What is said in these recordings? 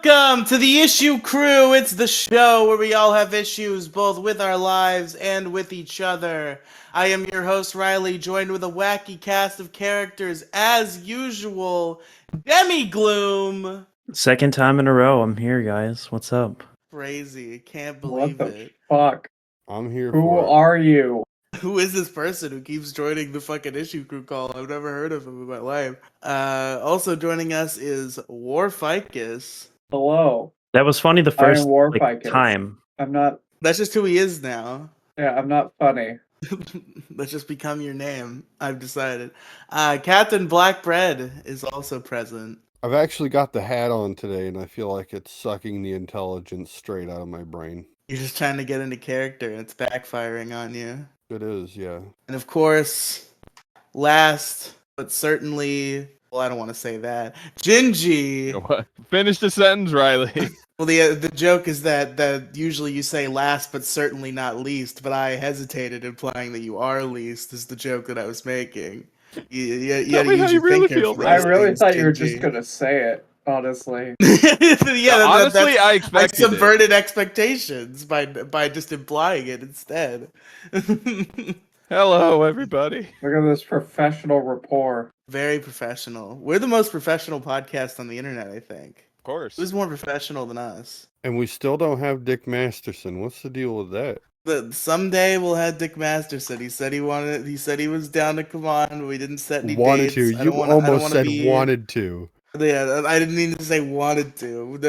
Welcome to the Issue Crew. It's the show where we all have issues, both with our lives and with each other. I am your host, Riely, joined with a wacky cast of characters, as usual, Demigloom. Second time in a row, I'm here, guys. What's up? Crazy, can't believe what the it. fuck? I'm here Who for it. are you? Who is this person who keeps joining the fucking Issue Crew call? I've never heard of him in my life. Also joining us is Warficus. Hello. That was funny the first Warficus. time. I'm not. That's just who he is now. Yeah, I'm not funny. Let's just become your name. I've decided. Captain Blackbread is also present. I've actually got the hat on today, and I feel like it's sucking the intelligence straight out of my brain. You're just trying to get into character, and it's backfiring on you. It is, yeah. And of course, last but certainly, well, I don't want to say that. Gingy. What? Finish the sentence, Riely. Well, the joke is that usually you say last but certainly not least, but I hesitated, implying that you are least. Is the joke that I was making. You Tell me how you really feel, I really things, thought you were Gingy. just gonna say it. Honestly. Honestly, I expected I subverted expectations by just implying it instead. Hello, everybody. Look at this professional rapport. Very professional. We're the most professional podcast on the internet, I think. Of course. Who's more professional than us? And we still don't have Dick Masterson. What's the deal with that? But someday we'll have Dick Masterson. He said he wanted. He said he was down to come on, but we didn't set any Wanted dates. to. I You don't wanna- I don't almost wanna said be- wanted to. Yeah, I didn't mean to say wanted to.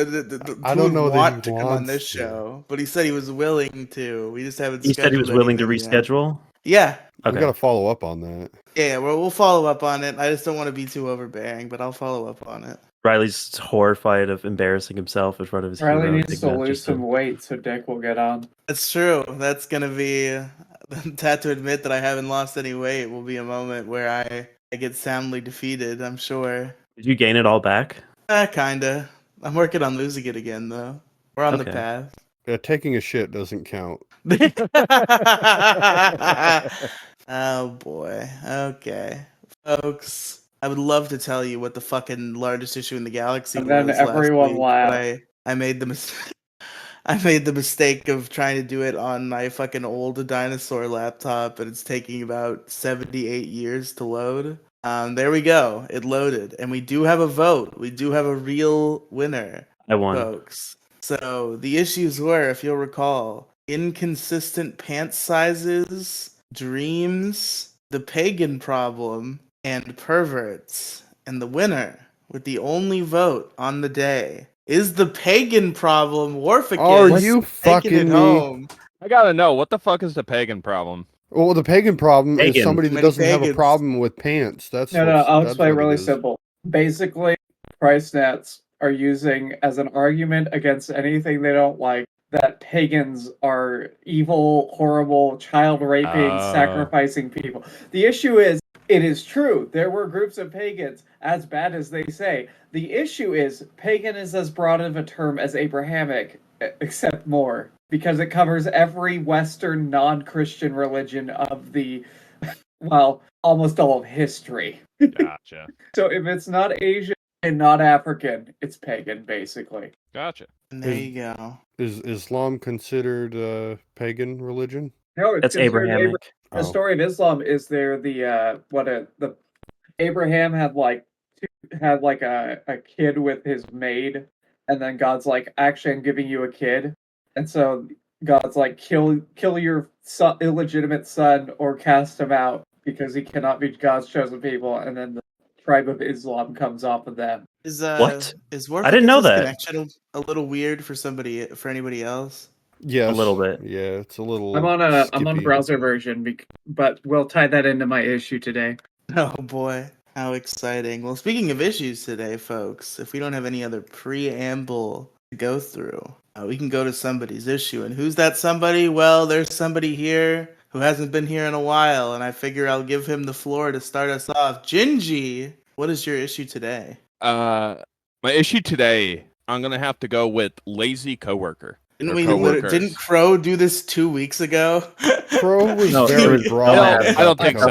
I don't know that he want to come on wants this to. show, but he said he was willing to. We just haven't. He said he was scheduled willing to anything yet. reschedule. Yeah, We Okay. gotta follow up on that. yeah. Well, we'll follow up on it. I just don't want to be too overbearing, but I'll follow up on it. Riley's horrified of embarrassing himself in front of his Riley hero. needs to lose some weight so Dick will get on. That's true. That's gonna be. Had to admit that I haven't lost any weight will be a moment where I get soundly defeated. I'm sure. Did you gain it all back? Kinda. I'm working on losing it again, though. We're on the Okay. path. Yeah, taking a shit doesn't count. Oh boy. Okay, folks. I would love to tell you what the fucking largest issue in the galaxy And was then everyone last week, laughed. but I made the mistake. I made the mistake of trying to do it on my fucking old dinosaur laptop, and it's taking about 78 years to load. There we go. It loaded, and we do have a vote. We do have a real winner, I won. folks. So the issues were, if you'll recall, inconsistent pants sizes, dreams, the pagan problem, and perverts. And the winner, with the only vote on the day, is the pagan problem. Warficus. Are you taking it fucking me? home. I gotta know, what the fuck is the pagan problem? Well, the pagan problem Pagan. is somebody that Many doesn't have a pagans. problem with pants. That's No, what's- I'll that's explain what it really is. simple. Basically, price nets are using as an argument against anything they don't like that pagans are evil, horrible, child raping, Oh. sacrificing people. The issue is, it is true, there were groups of pagans, as bad as they say. The issue is, pagan is as broad of a term as Abrahamic, except more, because it covers every Western non-Christian religion of the, well, almost all of history. Gotcha. So if it's not Asian and not African, it's pagan, basically. Gotcha. And there you go. Is Islam considered a pagan religion? No, it's That's considered Abrahamic. The story of Islam is there the Abraham had a kid with his maid, and then God's like, actually, I'm giving you a kid, and so God's like, kill your illegitimate son or cast him out because he cannot be God's chosen people, and then the tribe of Islam comes off of them. Is What? Is I didn't know Warficus' that. connection a little weird for anybody else? Yes. A little bit. Yeah, it's a little. I'm on a skippy. browser version, but we'll tie that into my issue today. Oh boy, how exciting. Well, speaking of issues today, folks, if we don't have any other preamble to go through, we can go to somebody's issue. And who's that somebody? Well, there's somebody here who hasn't been here in a while, and I figure I'll give him the floor to start us off. Gingy, what is your issue today? My issue today, I'm gonna have to go with lazy coworker. Didn't Crow do this 2 weeks ago? Crow was No, very it was broad. I don't think so.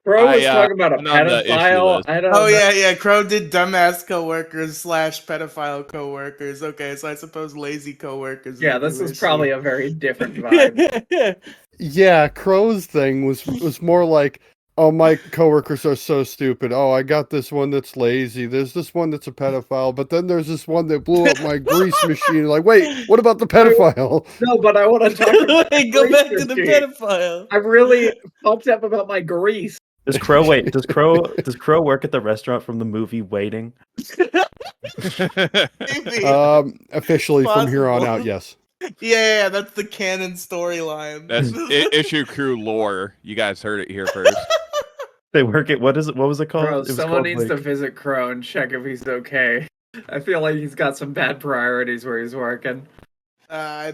Crow was I, talking about a I'm on the issue pedophile. list. I don't Oh know. yeah. Crow did dumbass coworkers / pedophile coworkers. Okay, so I suppose lazy coworkers. Yeah, this is probably a very different vibe. Yeah, Crow's thing was more like, oh, my coworkers are so stupid. Oh, I got this one that's lazy. There's this one that's a pedophile, but then there's this one that blew up my grease machine. Like, wait, what about the pedophile? No, but I want to talk about Go back to the pedophile. I'm really pumped up about my grease. Does Crow Does Crow work at the restaurant from the movie Waiting? Maybe. Officially from here on out, yes. Yeah, that's the canon storyline. That's issue crew lore. You guys heard it here first. They work at what was it called? Bro, It was someone called, needs to visit Crow and check if he's okay. I feel like he's got some bad priorities where he's working. I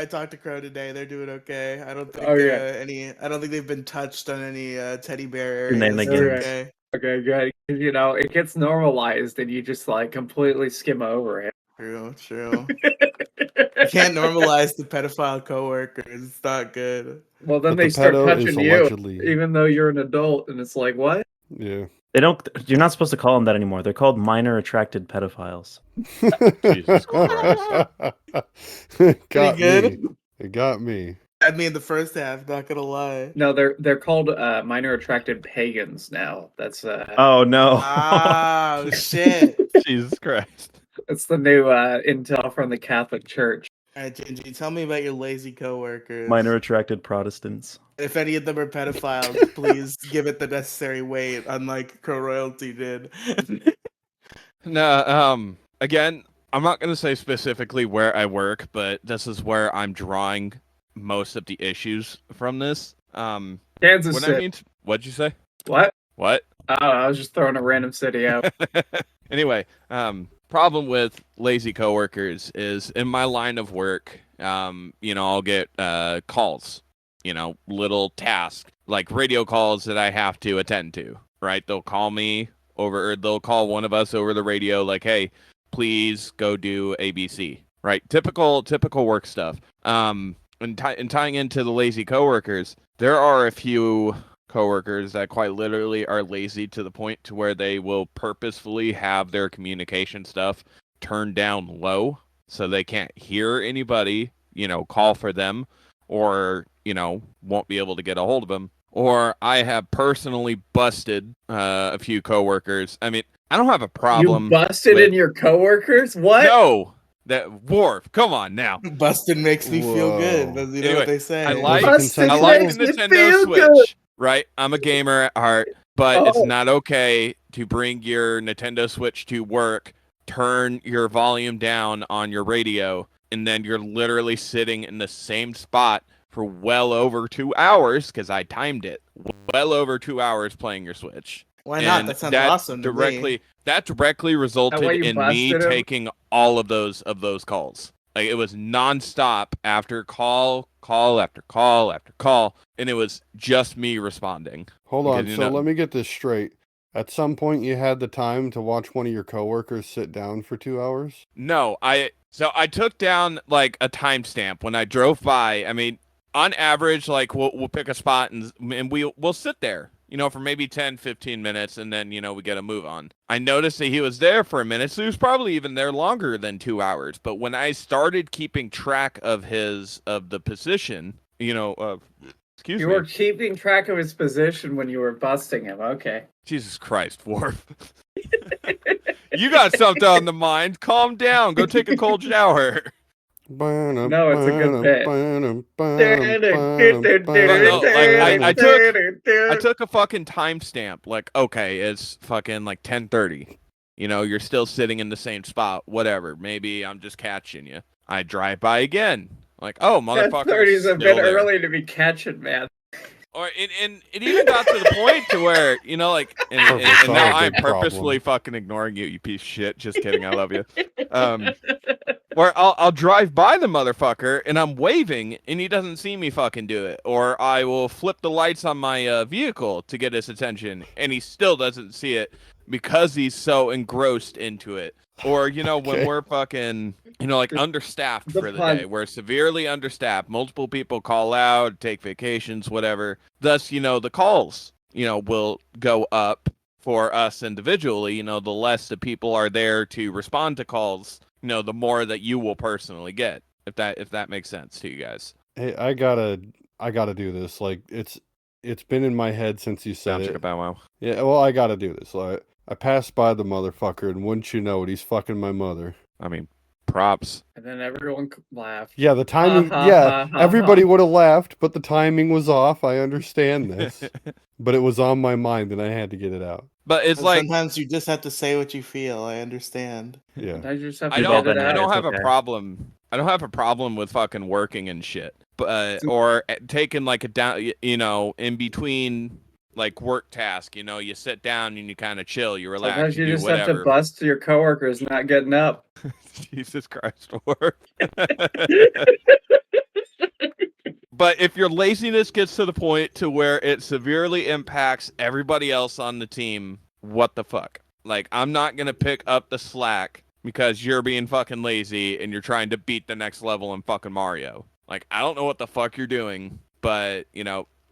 talked to Crow today. They're doing okay. I don't think I don't think they've been touched on any teddy bear areas. Okay. Okay, good. You know, it gets normalized and you just like completely skim over it. True. You can't normalize the pedophile coworkers. It's not good. Well, then But they the start pedo touching is you, allegedly- even though you're an adult, and it's like, what? Yeah. They don't. You're not supposed to call them that anymore. They're called minor attracted pedophiles. Jesus Christ. Got good? me. It got me. Had me in the first half. Not gonna lie. No, they're called minor attracted pagans now. That's Oh no! Oh shit! Jesus Christ. It's the new intel from the Catholic Church. All right, Gingy, tell me about your lazy coworkers. Minor attracted Protestants. If any of them are pedophiles, please give it the necessary weight, unlike Crow Royalty did. No, again, I'm not going to say specifically where I work, but this is where I'm drawing most of the issues from this. Kansas What City. I mean, what'd you say? What? What? Oh, I was just throwing a random city out. Anyway, problem with lazy coworkers is in my line of work, I'll get calls, little tasks like radio calls that I have to attend to, right? They'll call me over, or they'll call one of us over the radio like, hey, please go do ABC, right? Typical work stuff. And tying into the lazy coworkers, there are a few coworkers that quite literally are lazy to the point to where they will purposefully have their communication stuff turned down low so they can't hear anybody, call for them, or, won't be able to get a hold of them. Or I have personally busted a few coworkers. I mean, I don't have a problem. You busted in your coworkers? What? No, that Worf. Come on now. Busted makes me feel good. Whoa. You know what they say. I like Busted the makes me Nintendo feel Switch. good. Right, I'm a gamer at heart, but it's Oh. not okay to bring your Nintendo Switch to work, turn your volume down on your radio, and then you're literally sitting in the same spot for well over 2 hours, because I timed it, well over 2 hours playing your Switch. Why not? And That sounds awesome to me. That directly resulted you in me busted him? taking all of those calls. Like, it was nonstop after call after call after call, and it was just me responding. Hold on. Because, So let me get this straight. At some point, you had the time to watch one of your coworkers sit down for 2 hours? No, I took down like a timestamp when I drove by. I mean, on average, like we'll pick a spot and we'll sit there, for maybe 10, 15 minutes, and then, we get a move on. I noticed that he was there for a minute, so he was probably even there longer than 2 hours. But when I started keeping track of the position, excuse You me. were keeping track of his position when you were busting him. Okay. Jesus Christ, Worf. You got something on the mind. Calm down. Go take a cold shower. No, it's a good bit. I took a fucking timestamp. Like, okay, it's fucking like 10:30. You're still sitting in the same spot. Whatever. Maybe I'm just catching you. I drive by again. Like, oh, motherfucker. 30 is a bit early to be catching, man. Or and it even got to the point to where, and now I'm purposefully fucking ignoring you, you piece of shit. Just kidding, I love you. Where I'll drive by the motherfucker and I'm waving and he doesn't see me fucking do it. Or I will flip the lights on my vehicle to get his attention and he still doesn't see it because he's so engrossed into it. Or, when Okay. we're fucking, like understaffed The for the pun. day. We're severely understaffed. Multiple people call out, take vacations, whatever. Thus, the calls, will go up for us individually. The less the people are there to respond to calls, the more that you will personally get. If that makes sense to you guys. Hey, I gotta do this. Like it's been in my head since you said Sounds like a it. bow wow. Yeah, well, I gotta do this. I passed by the motherfucker, and wouldn't you know it, he's fucking my mother. I mean, props. And then everyone laughed. Yeah, the timing. ha, Yeah, ha, ha, everybody ha. would have laughed, but the timing was off. I understand this, but it was on my mind, and I had to get it out. But it's And like, sometimes you just have to say what you feel. I understand. Yeah. Sometimes you just have I to We've all get it been there. don't out. It's have a okay. problem. I don't have a problem with fucking working and shit. But or taking like a down, in between like work task, you sit down and you kind of chill, you relax, Sometimes you you do just have to whatever. bust your coworkers not getting up. Jesus Christ, work. But if your laziness gets to the point to where it severely impacts everybody else on the team, what the fuck? Like, I'm not gonna pick up the slack because you're being fucking lazy and you're trying to beat the next level in fucking Mario. Like, I don't know what the fuck you're doing, but,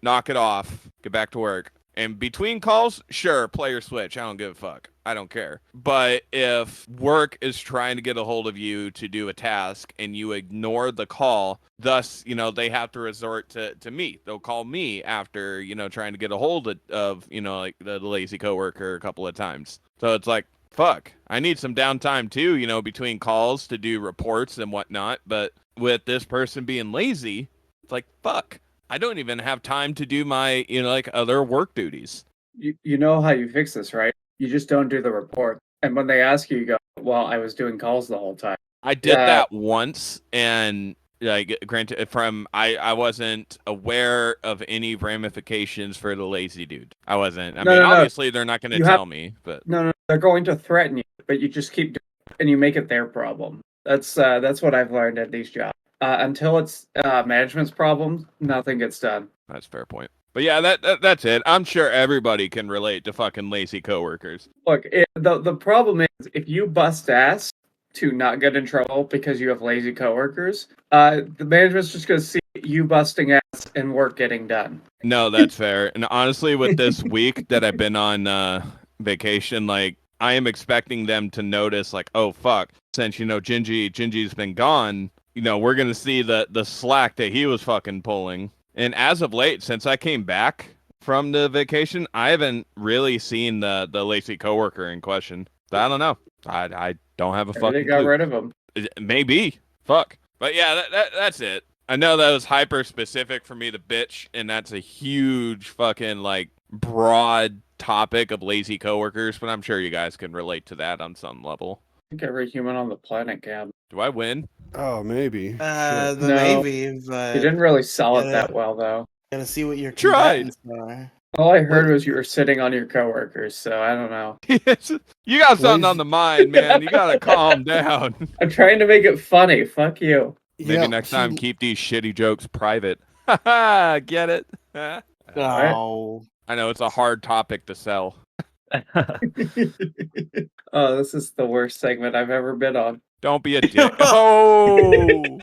knock it off, get back to work. And between calls, sure, player switch. I don't give a fuck. I don't care. But if work is trying to get a hold of you to do a task and you ignore the call, thus, they have to resort to me. They'll call me after, trying to get a hold of like the lazy coworker a couple of times. So it's like, fuck, I need some downtime too, between calls to do reports and whatnot. But with this person being lazy, it's like, fuck. I don't even have time to do my, like other work duties. You know how you fix this, right? You just don't do the report. And when they ask you, you go, well, I was doing calls the whole time. I did that once, and like, granted, I wasn't aware of any ramifications for the lazy dude. I wasn't. I mean, obviously they're not going to tell me, but No, they're going to threaten you, but you just keep doing it, and you make it their problem. That's what I've learned at these jobs. Until it's management's problem, nothing gets done. that's a fair point. But yeah, that's it. I'm sure everybody can relate to fucking lazy coworkers. Look, the problem is if you bust ass to not get in trouble because you have lazy coworkers, the management's just going to see you busting ass and work getting done. No, that's fair. And honestly, with this week that I've been on vacation, like, I am expecting them to notice, like, oh fuck, since Gingy's been gone, we're gonna see the slack that he was fucking pulling. And as of late, since I came back from the vacation, I haven't really seen the lazy coworker in question. So I don't know. I don't have a Maybe fucking they got clue. rid of him. Maybe. Fuck. But yeah, that's it. I know that was hyper specific for me to bitch, and that's a huge fucking like broad topic of lazy coworkers, but I'm sure you guys can relate to that on some level. I think every human on the planet can. Do I win? Oh, maybe. Shit. No. Maybe, but You didn't really sell it Yeah. that well, though. gotta see what your Tried. combatants are. All I heard was you were sitting on your coworkers, so I don't know. You got something on Lazy- the mind, man. You gotta calm down. I'm trying to make it funny. Fuck you. Maybe Yeah, next see, time keep these shitty jokes private. Haha, get it? Oh, I know it's a hard topic to sell. Oh, this is the worst segment I've ever been on. Don't be a dick. Oh!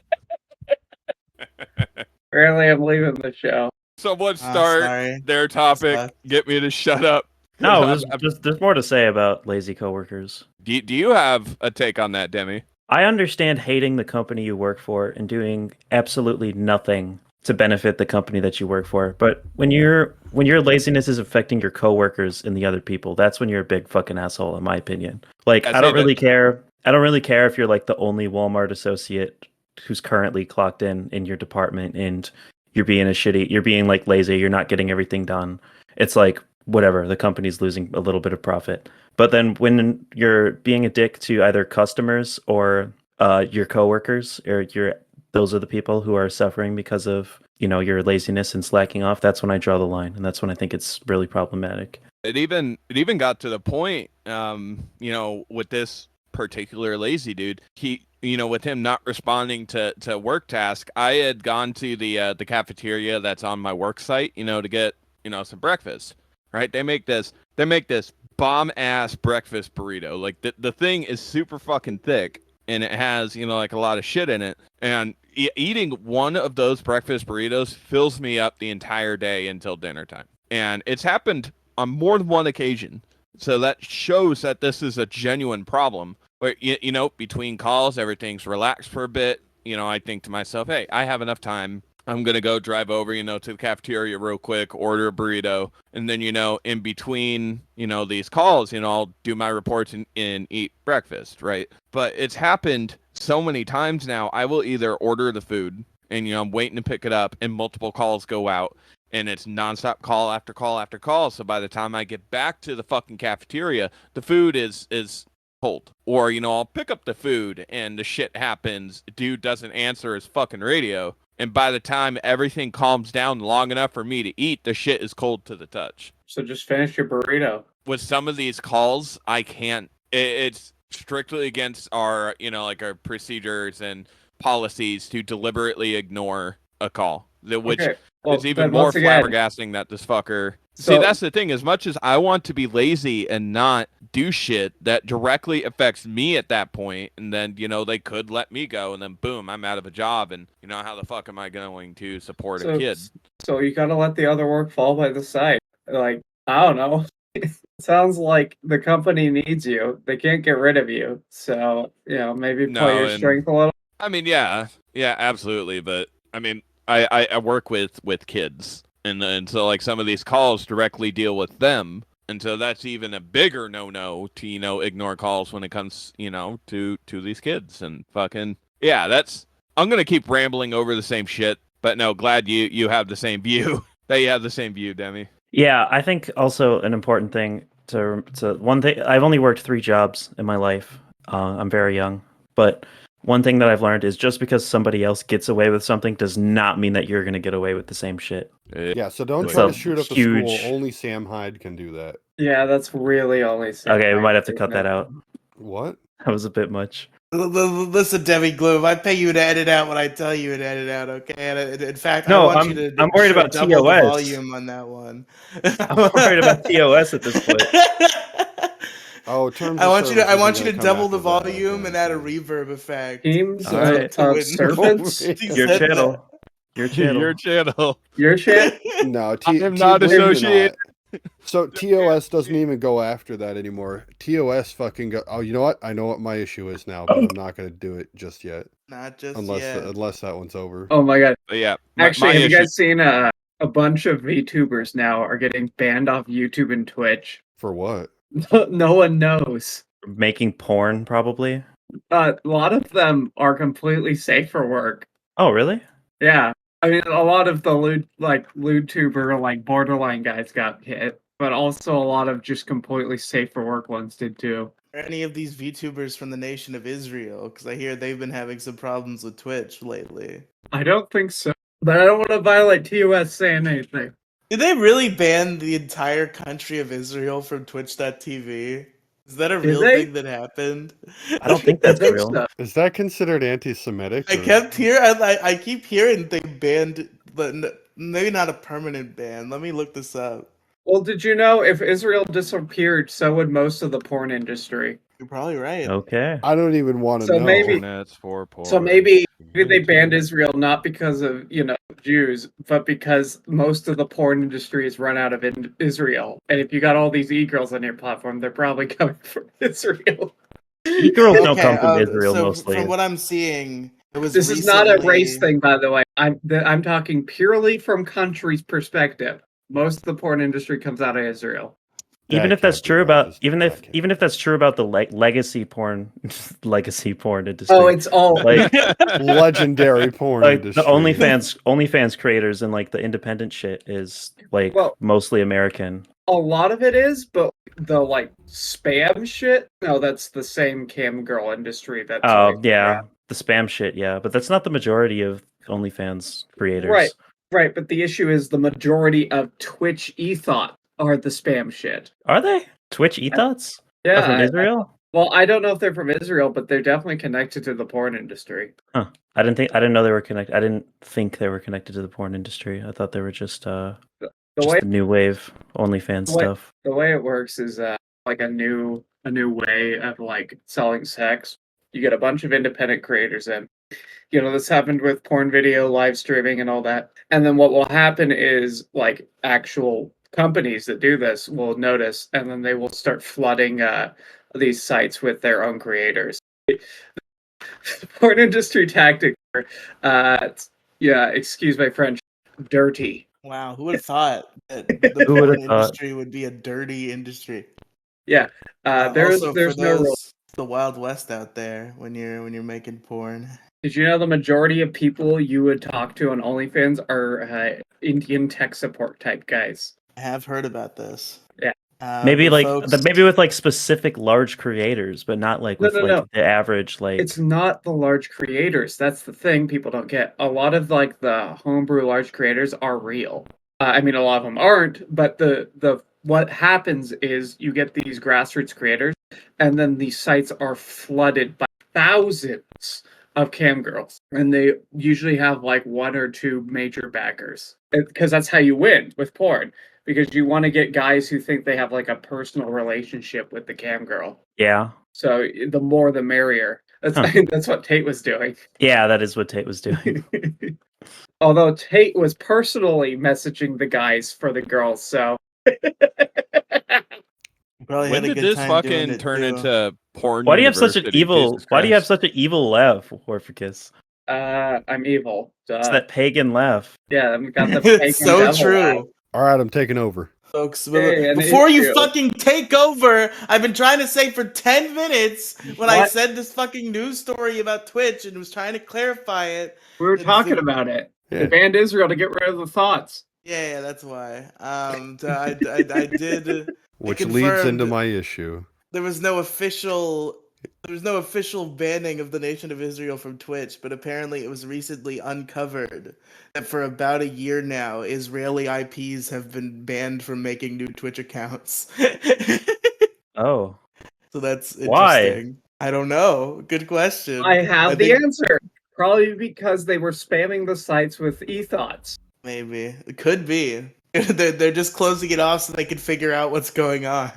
Apparently, I'm leaving the show. Someone Ah, start sorry. their topic. Sucks. Get me to shut up. No, I'm- there's more to say about lazy coworkers. Do you have a take on that, Demi? I understand hating the company you work for and doing absolutely nothing to benefit the company that you work for. But when your laziness is affecting your coworkers and the other people, that's when you're a big fucking asshole, in my opinion. Like, I'd I don't say that- really care. I don't really care if you're like the only Walmart associate who's currently clocked in your department and you're being like lazy, you're not getting everything done. It's like, whatever, the company's losing a little bit of profit. But then when you're being a dick to either customers or your coworkers, or those are the people who are suffering because of your laziness and slacking off, that's when I draw the line, and that's when I think it's really problematic. It even got to the point, with this particular lazy dude, he, with him not responding to work task, I had gone to the cafeteria that's on my work site, to get, some breakfast, right? They make this bomb ass breakfast burrito. Like the thing is super fucking thick, and it has like a lot of shit in it. And eating one of those breakfast burritos fills me up the entire day until dinner time. And it's happened on more than one occasion. So that shows that this is a genuine problem. Where between calls, everything's relaxed for a bit. I think to myself, hey, I have enough time. I'm going to go drive over, to the cafeteria real quick, order a burrito. And then, in between, these calls, I'll do my reports and eat breakfast, right? But it's happened so many times now. I will either order the food and, I'm waiting to pick it up and multiple calls go out and it's nonstop call after call after call. So by the time I get back to the fucking cafeteria, the food is cold. Or, I'll pick up the food and the shit happens. Dude doesn't answer his fucking radio. And by the time everything calms down long enough for me to eat, the shit is cold to the touch. So just finish your burrito. With some of these calls, I can't. It's strictly against our, our procedures and policies to deliberately ignore a call. Which is even more flabbergasting that this fucker. See, that's the thing. As much as I want to be lazy and not do shit, that directly affects me at that point. And then, they could let me go. And then, boom, I'm out of a job. And, how the fuck am I going to support a kid? So you got to let the other work fall by the side. Like, I don't know. It sounds like the company needs you. They can't get rid of you. So, maybe play your strength a little. I mean, yeah, absolutely. But, I mean, I work with kids. And so, like, some of these calls directly deal with them. And so that's even a bigger no-no to, ignore calls when it comes, to these kids. And fucking, yeah, I'm going to keep rambling over the same shit. But no, glad you have the same view. That you have the same view, Demi. Yeah, I think also an important thing one thing, I've only worked 3 jobs in my life. I'm very young. But one thing that I've learned is just because somebody else gets away with something does not mean that you're going to get away with the same shit. Yeah, so don't try to shoot up a school. Only Sam Hyde can do that. Yeah, that's really only Sam Okay, Hyde we might have to cut that out. What? That was a bit much. Listen, Demigloom, I pay you to edit out what I tell you to edit out, okay? And in fact, No, I want you to I'm worried about double TOS. the volume on that one. I'm worried about TOS at this point. Oh, terms I of want you to come double the after that, volume okay, and add a okay. reverb effect. Teams All right. of serpents. Your channel. Your channel. Your channel. Your channel. No, I am not associated. So TOS doesn't even go after that anymore. TOS fucking go. Oh, you know what? I know what my issue is now, but I'm not going to do it just yet. Not just unless yet. Unless that one's over. Oh my god. But yeah. Actually, have you guys seen a bunch of VTubers now are getting banned off YouTube and Twitch? For what? No one knows. Making porn, probably. A lot of them are completely safe for work. Oh, really? Yeah. I mean, a lot of the LewDtuber, borderline guys got hit, but also a lot of just completely safe for work ones did too. Are any of these VTubers from the nation of Israel? Because I hear they've been having some problems with Twitch lately. I don't think so, but I don't want to violate TOS saying anything. Did they really ban the entire country of Israel from Twitch.tv? Is that a real thing that happened? I don't think that's real. So. Is that considered anti-Semitic? I keep hearing they banned, but maybe not a permanent ban. Let me look this up. Well, did you know if Israel disappeared, so would most of the porn industry? You're probably right. Okay. I don't even want to know. So maybe they banned Israel not because of Jews, but because most of the porn industry is run out of Israel. And if you got all these e-girls on your platform, they're probably coming from Israel. E-girls don't come from Israel mostly. From what I'm seeing, this is not a race thing, by the way. I'm talking purely from country's perspective. Most of the porn industry comes out of Israel. Even if that's true about that's true about the legacy porn industry. Oh, it's all legendary porn industry. The OnlyFans creators and the independent shit is mostly American. A lot of it is, but the spam shit. No, that's the same cam girl industry. That's the spam shit. Yeah, but that's not the majority of OnlyFans creators. Right. But the issue is the majority of Twitch ethos are the spam shit. Are they? Twitch ethos? Yeah. From Israel? Well, I don't know if they're from Israel, but they're definitely connected to the porn industry. Huh. I didn't know they were connected. I didn't think they were connected to the porn industry. I thought they were just the new wave OnlyFans stuff. The way it works is like a new way of like selling sex. You get a bunch of independent creators in. This happened with porn video, live streaming, and all that. And then what will happen is like actual companies that do this will notice, and then they will start flooding these sites with their own creators. Porn industry tactic. Yeah, excuse my French. Dirty. Wow, who would have thought that the Who would've porn thought? industry would be a dirty industry? Yeah. There's Also, for no rule. those the Wild West out there when you're making porn. Did you know the majority of people you would talk to on OnlyFans are Indian tech support type guys? I have heard about this. Yeah. Maybe but like folks, maybe with like specific large creators, but not like with like the average like. It's not the large creators. That's the thing people don't get. A lot of like the homebrew large creators are real. I mean, a lot of them aren't. But the what happens is you get these grassroots creators, and then these sites are flooded by thousands of cam girls, and they usually have like one or two major backers, because that's how you win with porn. Because you want to get guys who think they have like a personal relationship with the cam girl. Yeah. So the more the merrier. That's that's what Tate was doing. Yeah, that is what Tate was doing. Although Tate was personally messaging the guys for the girls, so When did this fucking turn into porn? Why do you have such an university? evil? Jesus Why do you have Christ. such an evil laugh, Warficus? I'm evil. Duh. It's that pagan laugh. Yeah, I've got the pagan it's so devil true. laugh. All right, I'm taking over. Folks, Hey, before you issue. fucking take over, I've been trying to say for 10 minutes when I What? said this fucking news story about Twitch and was trying to clarify it. We were It's talking the- about it. Yeah. They banned Israel to get rid of the thoughts. Yeah, that's why. So I did. Which it leads confirmed into my issue. There was no official banning of the Nation of Israel from Twitch, but apparently it was recently uncovered that for about a year now, Israeli IPs have been banned from making new Twitch accounts. Oh. So that's Why? interesting. I don't know. Good question. I have I the think answer. Probably because they were spamming the sites with e-thoughts. maybe it could be. They're just closing it off so they can figure out what's going on.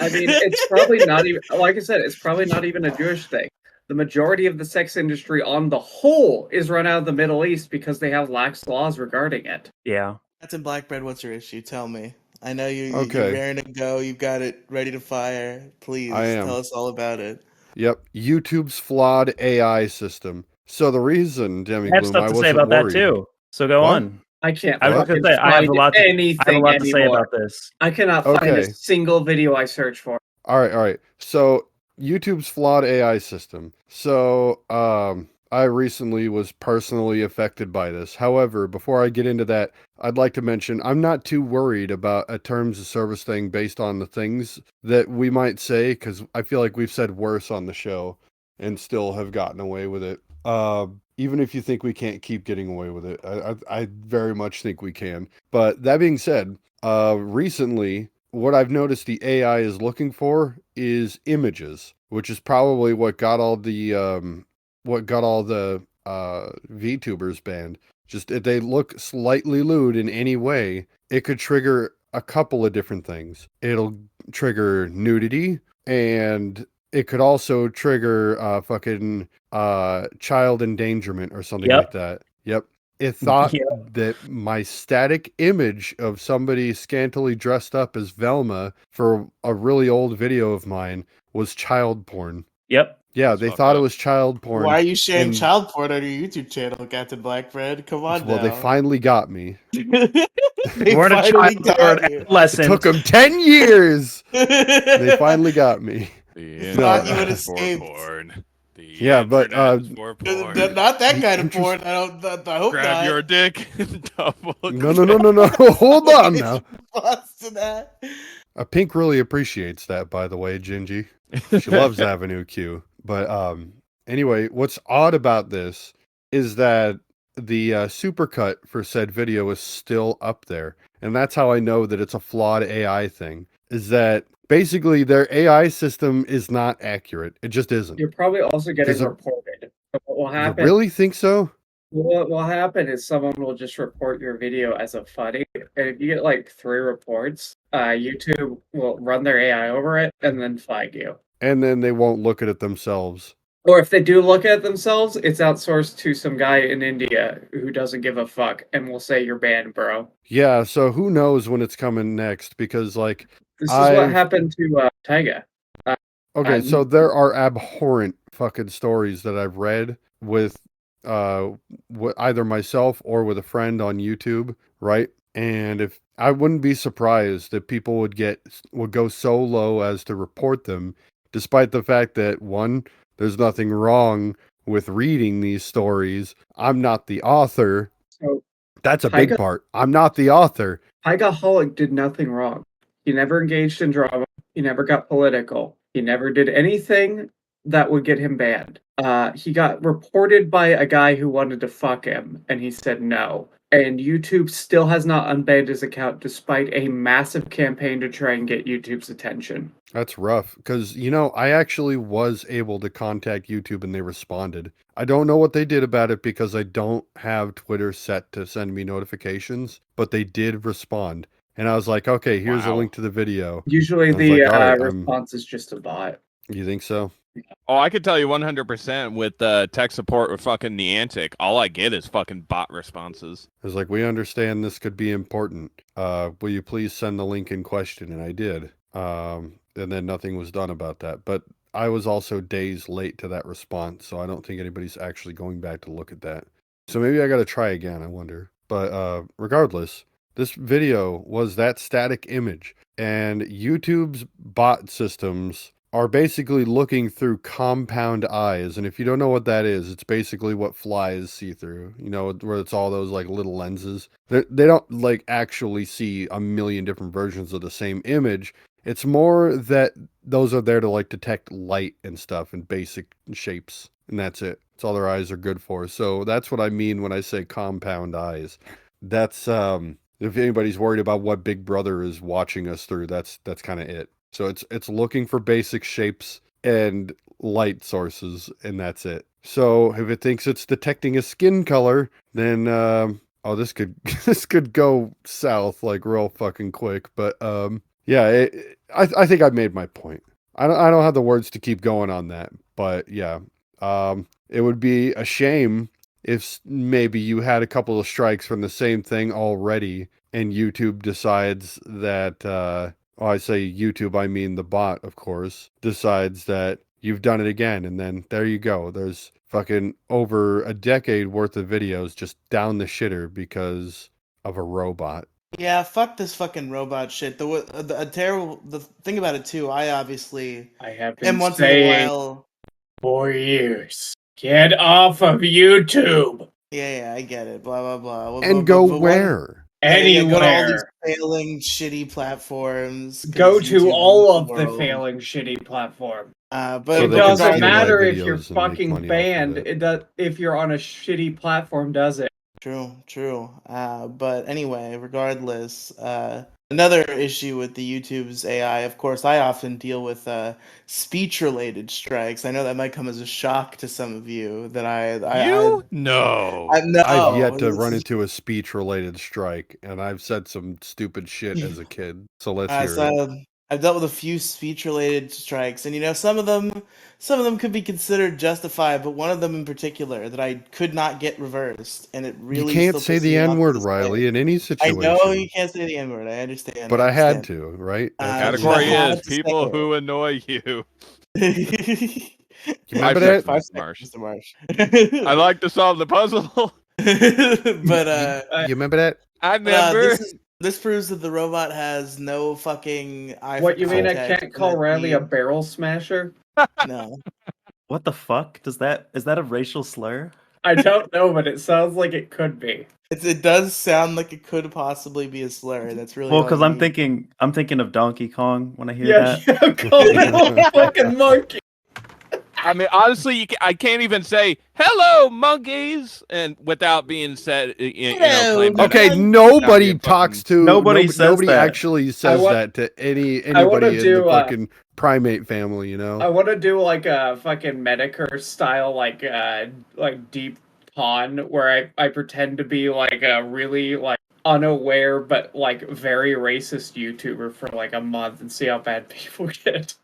I mean, it's probably not even, like I said, it's probably not even a Jewish thing. The majority of the sex industry on the whole is run out of the Middle East because they have lax laws regarding it. Yeah. That's in Blackbread. What's your issue? Tell me. I know you're Okay. raring to go. You've got it ready to fire. Please I am. tell us all about it. Yep, YouTube's flawed AI system. So the reason, I have Demigloom, stuff I to wasn't say about that worried. too. So go What? on. I can't. I was What? gonna fucking say I have a find lot. I have a anything lot to say anymore. about this. I cannot find Okay. a single video I search for. All right. So YouTube's flawed AI system. So I recently was personally affected by this. However, before I get into that, I'd like to mention I'm not too worried about a terms of service thing based on the things that we might say, because I feel like we've said worse on the show and still have gotten away with it. Even if you think we can't keep getting away with it, I very much think we can. But that being said, recently, what I've noticed the AI is looking for is images, which is probably what got all the VTubers banned. Just if they look slightly lewd in any way, it could trigger a couple of different things. It'll trigger nudity, and it could also trigger child endangerment or something Yep. like that. Yep. It thought Yep. that my static image of somebody scantily dressed up as Velma for a really old video of mine was child porn. Yep. Yeah, That's they fucked thought up. it was child porn. Why are you sharing and- child porn on your YouTube channel, Captain Blackbread? Come on Well, now. they finally got me. They We're in a finally child got porn you. It adolescent. took them 10 years. They finally got me. The Thought you internet would is for escaped. porn. The Yeah, but, internet is for porn. Not that The kind of interest- porn. I hope Grab not. your dick and double. No. Hold on now. Response to that. Pink really appreciates that, by the way, Gingy. She loves Avenue Q. But anyway, what's odd about this is that the supercut for said video is still up there. And that's how I know that it's a flawed AI thing, is that basically their AI system is not accurate. It just isn't. You're probably also getting Is it- reported. So what will You happen? really think so? What will happen is someone will just report your video as a funny, and if you get like 3 reports, YouTube will run their AI over it and then flag you. And then they won't look at it themselves. Or if they do look at it themselves, it's outsourced to some guy in India who doesn't give a fuck and will say you're banned, bro. Yeah, so who knows when it's coming next? Because like, This is what happened to Taiga. okay, so there are abhorrent fucking stories that I've read with either myself or with a friend on YouTube, right? And if I wouldn't be surprised that people would go so low as to report them, despite the fact that one, there's nothing wrong with reading these stories. I'm not the author. So That's a big part. I'm not the author. Tigaholic did nothing wrong. He never engaged in drama. He never got political. He never did anything that would get him banned. He got reported by a guy who wanted to fuck him, and he said no. And YouTube still has not unbanned his account despite a massive campaign to try and get YouTube's attention. That's rough because, I actually was able to contact YouTube and they responded. I don't know what they did about it because I don't have Twitter set to send me notifications, but they did respond. And I was like, okay, here's a link to the video. Usually the response is just a bot. You think so? Oh, I could tell you 100% with tech support with fucking Niantic. All I get is fucking bot responses. I was like, we understand this could be important. Will you please send the link in question? And I did. And then nothing was done about that. But I was also days late to that response, so I don't think anybody's actually going back to look at that. So maybe I got to try again, I wonder. But regardless, this video was that static image. And YouTube's bot systems are basically looking through compound eyes. And if you don't know what that is, it's basically what flies see through, where it's all those like little lenses. They don't like actually see a million different versions of the same image. It's more that those are there to like detect light and stuff and basic shapes. And that's it. That's all their eyes are good for. So that's what I mean when I say compound eyes. That's, if anybody's worried about what Big Brother is watching us through, that's kind of it. So it's looking for basic shapes and light sources, and that's it. So if it thinks it's detecting a skin color, then this could go south like real fucking quick. But yeah, I think I've made my point. I don't have the words to keep going on that, but yeah, it would be a shame if maybe you had a couple of strikes from the same thing already, and YouTube decides that. I say YouTube, I mean the bot, of course, decides that you've done it again. And then there you go. There's fucking over a decade worth of videos just down the shitter because of a robot. Yeah, fuck this fucking robot shit. The thing about it too, I have been once saying in a while for years, get off of YouTube. Yeah, I get it. Blah blah blah. And go where? Anywhere. Go to all these failing, shitty platforms. Go to YouTube all of the world. failing, shitty platform. But it doesn't matter if you're fucking banned. If you're on a shitty platform, does it? True. But anyway, regardless, another issue with the YouTube's AI, of course, I often deal with speech-related strikes. I know that might come as a shock to some of you that No. I've yet to run into a speech-related strike, and I've said some stupid shit as a kid. So let's hear it. I've dealt with a few speech-related strikes, and some of them could be considered justified, but one of them in particular that I could not get reversed, and it really you can't say the N-word, Riley, in any situation. I know you can't say the N-word. I understand, but I had to, right? Category is people who annoy you. You remember that? Mr. Marsh. I like to solve the puzzle. But you remember that? I remember. This proves that the robot has no fucking eye. What, you mean I can't call Riley a barrel smasher? No. What the fuck? Is that a racial slur? I don't know, but it sounds like it could be. It does sound like it could possibly be a slur. That's really well, because I'm thinking of Donkey Kong when I hear that. Yeah, I'm calling him a fucking monkey. I mean, honestly, I can't even say "hello, monkeys" and without being said. Okay, nobody talks to nobody actually says that to anybody in the fucking primate family. I want to do like a fucking Medicare style, like deep con where I pretend to be like a really like unaware but like very racist YouTuber for like a month and see how bad people get.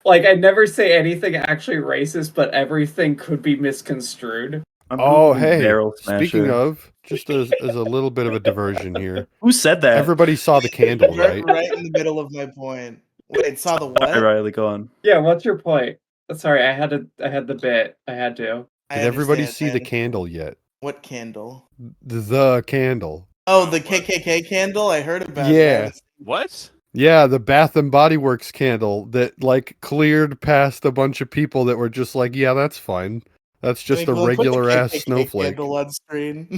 Like, I never say anything actually racist, but everything could be misconstrued. I'm Oh, Googling hey, barrel speaking smasher. of, just as a little bit of a diversion here. Who said that? Everybody saw the candle, right? Right in the middle of my point. Wait, saw the what? Sorry, Riley, go on. Yeah, what's your point? Sorry, I had the bit. I had to. I Did everybody understand, see I the understand. candle yet? What candle? The candle. Oh, the KKK candle? I heard about it. I Yeah. haven't seen it. What? Yeah, the Bath and Body Works candle that like cleared past a bunch of people that were just like, yeah, that's fine. That's just a Like, put the regular ass KKK snowflake. candle on screen.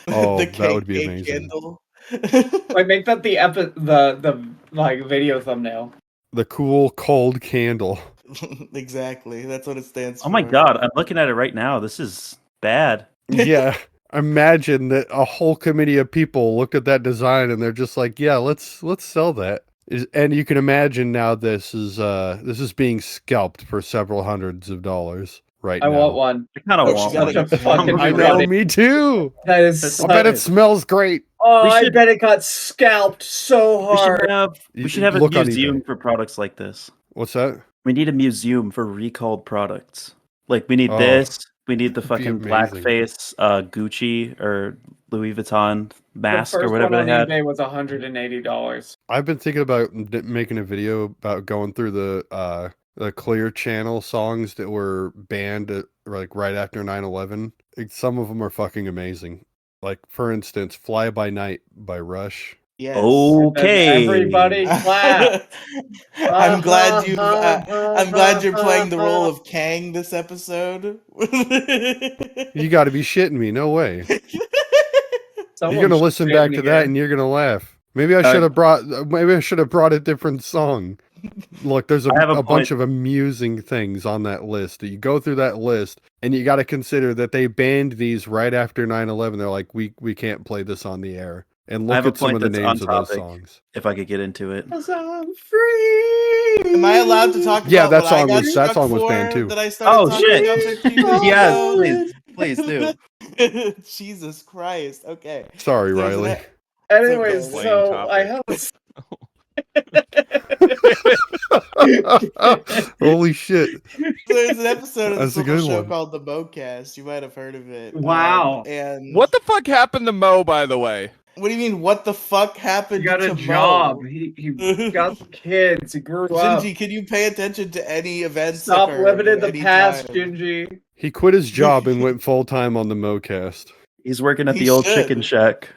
Oh, The that would be KKK amazing. Candle. Wait, make that the like video thumbnail. The cool cold candle. Exactly. That's what it stands for. Oh my god, I'm looking at it right now. This is bad. Yeah. Imagine that a whole committee of people looked at that design and they're just like, yeah, let's sell that. And you can imagine now this is being scalped for several hundreds of dollars right I now. want one. I kind of Oh, want she got one. Such a fucking I I'm know, ready. me too. That is. That's I bet it good. smells great. Oh, We I should- bet it got scalped so We hard. should have a Look on museum eBay. for products like this. What's that? We need a museum for recalled products. Like we need Oh, this. We need the that'd be fucking amazing. blackface Gucci or Louis Vuitton The mask first or whatever one they on had. eBay was $180. I've been thinking about making a video about going through the Clear Channel songs that were banned like right after 9/11. Some of them are fucking amazing. Like for instance, "Fly by Night" by Rush. Yes. Okay. Everybody clap. I'm glad you're playing the role of Kang this episode. You got to be shitting me! No way. Someone You're gonna should listen fit back in to here. that and you're gonna laugh. Maybe I should have brought a different song. Look, there's I have a a bunch of amusing things on that list. You go through that list and you got to consider that they banned these right after 9/11. They're like, we can't play this on the air. And I have look a at some point of the that's names on of those topic. songs. If I could get into it. 'Cause I'm free. Am I allowed to talk Yeah, about that what I song got was- that struck song was for banned too. That I started Oh, talking shit. about 15 minutes Yes, ago? please do. Jesus Christ. Okay. Sorry, There's Riley. Anyways, okay. so I Topic. have. Holy shit. There's an episode of That's this a good little show one. called The Mocast. You might have heard of it. Wow. And What the fuck happened to Mo, by the way? What do you mean? What the fuck He happened got to a job. Mo? He got kids. He grew up. Gingy, can you pay attention to any events? Stop occurred living in at the any past, time? Gingy. He quit his job and went full time on the MoCast. He's working at He the old should. chicken shack.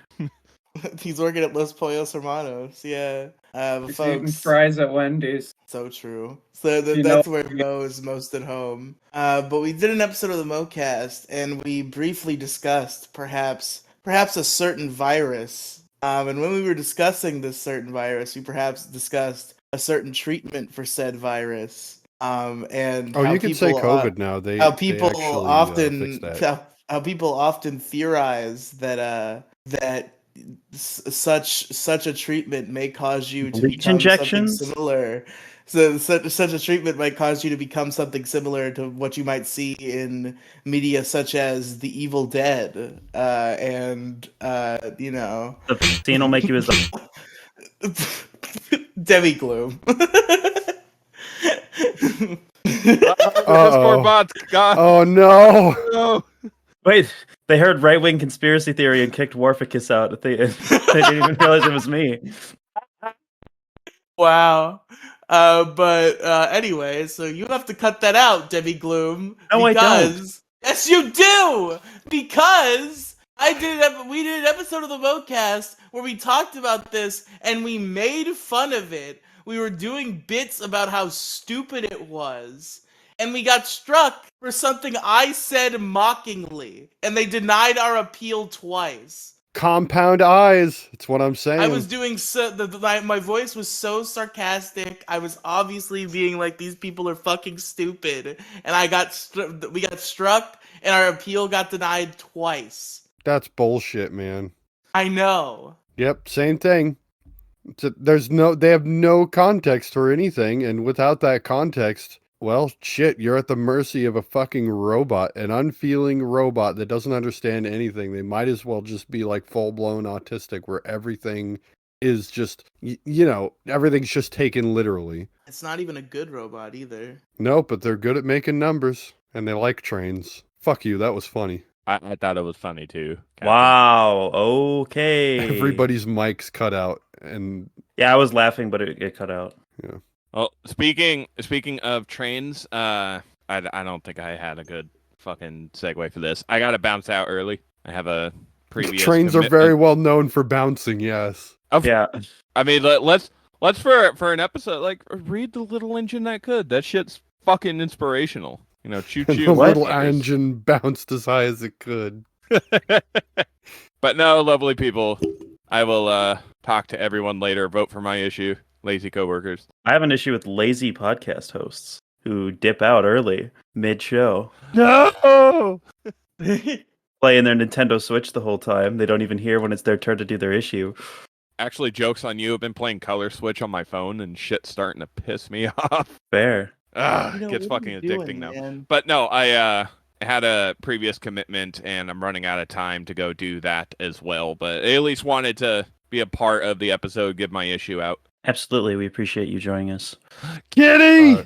He's working at Los Pollos Hermanos. Yeah, but He's eating folks, fries at Wendy's. so true. So You that's know- where Mo is most at home. But we did an episode of the MoCast, and we briefly discussed perhaps a certain virus. And when we were discussing this certain virus, we perhaps discussed a certain treatment for said virus. And Oh, how you can say people, COVID now. They how they people actually, often fixed that. how people often theorize that such a treatment may cause you to Bleach become injections? something similar. So such a treatment might cause you to become something similar to what you might see in media such as The Evil Dead, and you know, The vaccine will make you as a Demigloom. Discord bots, God. Oh no! No. Wait. They heard right wing conspiracy theory and kicked Warficus out. They didn't even realize it was me. Wow. But anyway, so you have to cut that out, Demigloom. No, I don't. because... Yes, you do! Because we did an episode of the MoCast where we talked about this and we made fun of it. We were doing bits about how stupid it was. And we got struck for something I said mockingly. And they denied our appeal twice. Compound eyes. That's what I'm saying. I was doing my voice was so sarcastic. I was obviously being like, these people are fucking stupid, and we got struck, and our appeal got denied twice. That's bullshit, man. I know. Yep, same thing. They have no context for anything, and without that context, Well, shit, you're at the mercy of a fucking robot, an unfeeling robot that doesn't understand anything. They might as well just be like full-blown autistic, where everything is just, everything's just taken literally. It's not even a good robot either. No, but they're good at making numbers, and they like trains. Fuck you, that was funny. I thought it was funny too. Captain. Wow. Okay. Everybody's mics cut out, and Yeah, I was laughing, but it cut out. yeah. Well, speaking of trains, I don't think I had a good fucking segue for this. I got to bounce out early. I have a previous Trains are commitment. very well known for bouncing, yes. Yeah. I mean, let's for an episode like read The Little Engine That Could. That shit's fucking inspirational. You know, choo And choo. the little engine bounced as high as it could. But no, lovely people. I will talk to everyone later. Vote for my issue. Lazy coworkers. I have an issue with lazy podcast hosts who dip out early mid-show, No. playing their Nintendo Switch the whole time. They don't even hear when it's their turn to do their issue. Actually, joke's on you. I've been playing Color Switch on my phone, and shit's starting to piss me off. Fair. It gets fucking addicting now. But no, I had a previous commitment, and I'm running out of time to go do that as well. But I at least wanted to be a part of the episode, give my issue out. Absolutely, we appreciate you joining us. Kitty!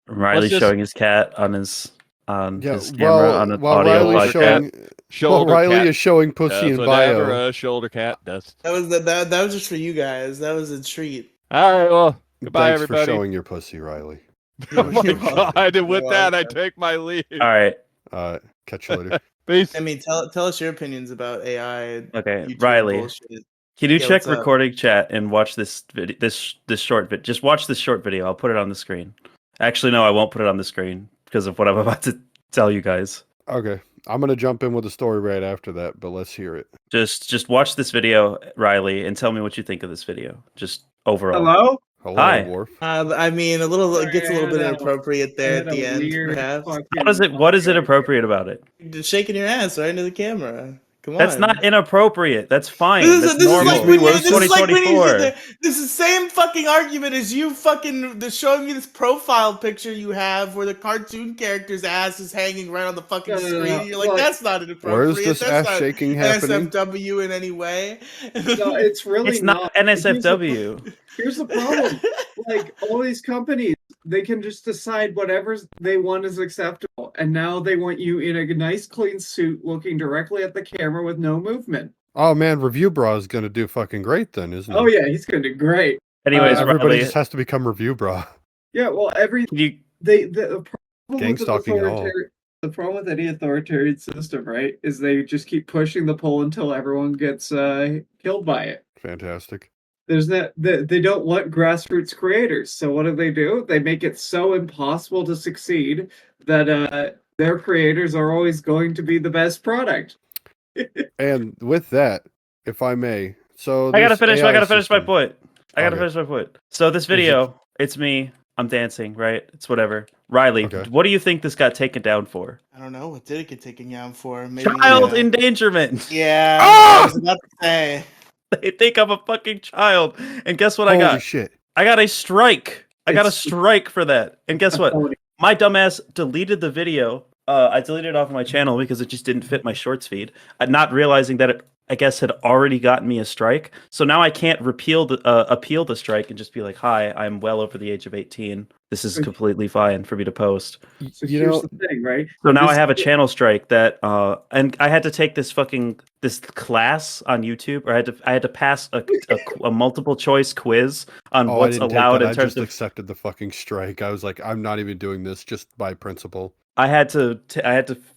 Riley just- showing his cat on his Yeah, camera on an while audio Riley's podcast. Shoulder Riley cat is showing pussy does in whatever bio. a shoulder cat does. That was just for you guys. That was a treat. All right, well, goodbye, Thanks everybody. for showing your pussy, Riley. Oh my You're welcome. god! And with You're that, I welcome. take my leave. All right. Catch you later. Peace. I mean, tell us your opinions about AI. Okay, YouTube Riley. bullshit. Can you Yeah, check what's up? recording chat and watch this video, this short video? Just watch this short video. I'll put it on the screen. Actually, no, I won't put it on the screen because of what I'm about to tell you guys. Okay, I'm gonna jump in with a story right after that, but let's hear it. Just watch this video, Riley, and tell me what you think of this video. Just overall. Hello? Hello, Hi. Worf. I mean, it gets a little bit I had a- inappropriate there at the end, perhaps. What is it appropriate about it? Just shaking your ass right into the camera. Come on. That's not inappropriate. That's fine. This That's is normal. like when you, It's this is like when you 2024. sit there. This is the same fucking argument as you fucking showing me this profile picture you have where the cartoon character's ass is hanging right on the fucking No, no, screen. no. You're like, Look, that's not inappropriate. Where's this that's ass not shaking happening? NSFW in any way. No, it's really It's not NSFW. Here's the problem. Like, all these companies, they can just decide whatever they want is acceptable. And now they want you in a nice, clean suit looking directly at the camera with no movement. Oh man, Review Bra is gonna do fucking great then, isn't Oh, it? yeah, he's going to do great. Anyways, Everybody Riley, just has to become Review Bra. Yeah, well, can you the problem Gang with the stalking and all. the problem with any authoritarian system, right, is they just keep pushing the poll until everyone gets killed by it. Fantastic. There's they don't want grassroots creators, so what do? They make it so impossible to succeed that their creators are always going to be the best product. And with that, if I may, so I gotta this finish. AI I gotta finish my system- point. I gotta Okay. finish my point. So this video, it's me. I'm dancing, right? It's whatever. Riley, Okay. what do you think this got taken down for? I don't know. What did it get taken down for? Maybe, Child endangerment. Yeah. Ah! I was about to say. They think I'm a fucking child. And guess what I Holy got? shit! I got a strike. I got a It's- strike for that. And guess what? Oh, My dumbass deleted the video. I deleted it off my channel because it just didn't fit my shorts feed. Not realizing that it, I guess, had already gotten me a strike. So now I can't appeal the strike and just be like, "Hi, I'm well over the age of 18. This is completely fine for me to post." So You here's know, the thing, right? So now I This- have a channel strike that, and I had to take this class on YouTube, or I had to pass a multiple choice quiz on oh, I what's didn't take allowed that. in I terms just of. accepted the fucking strike. I was like, I'm not even doing this just by principle. I had to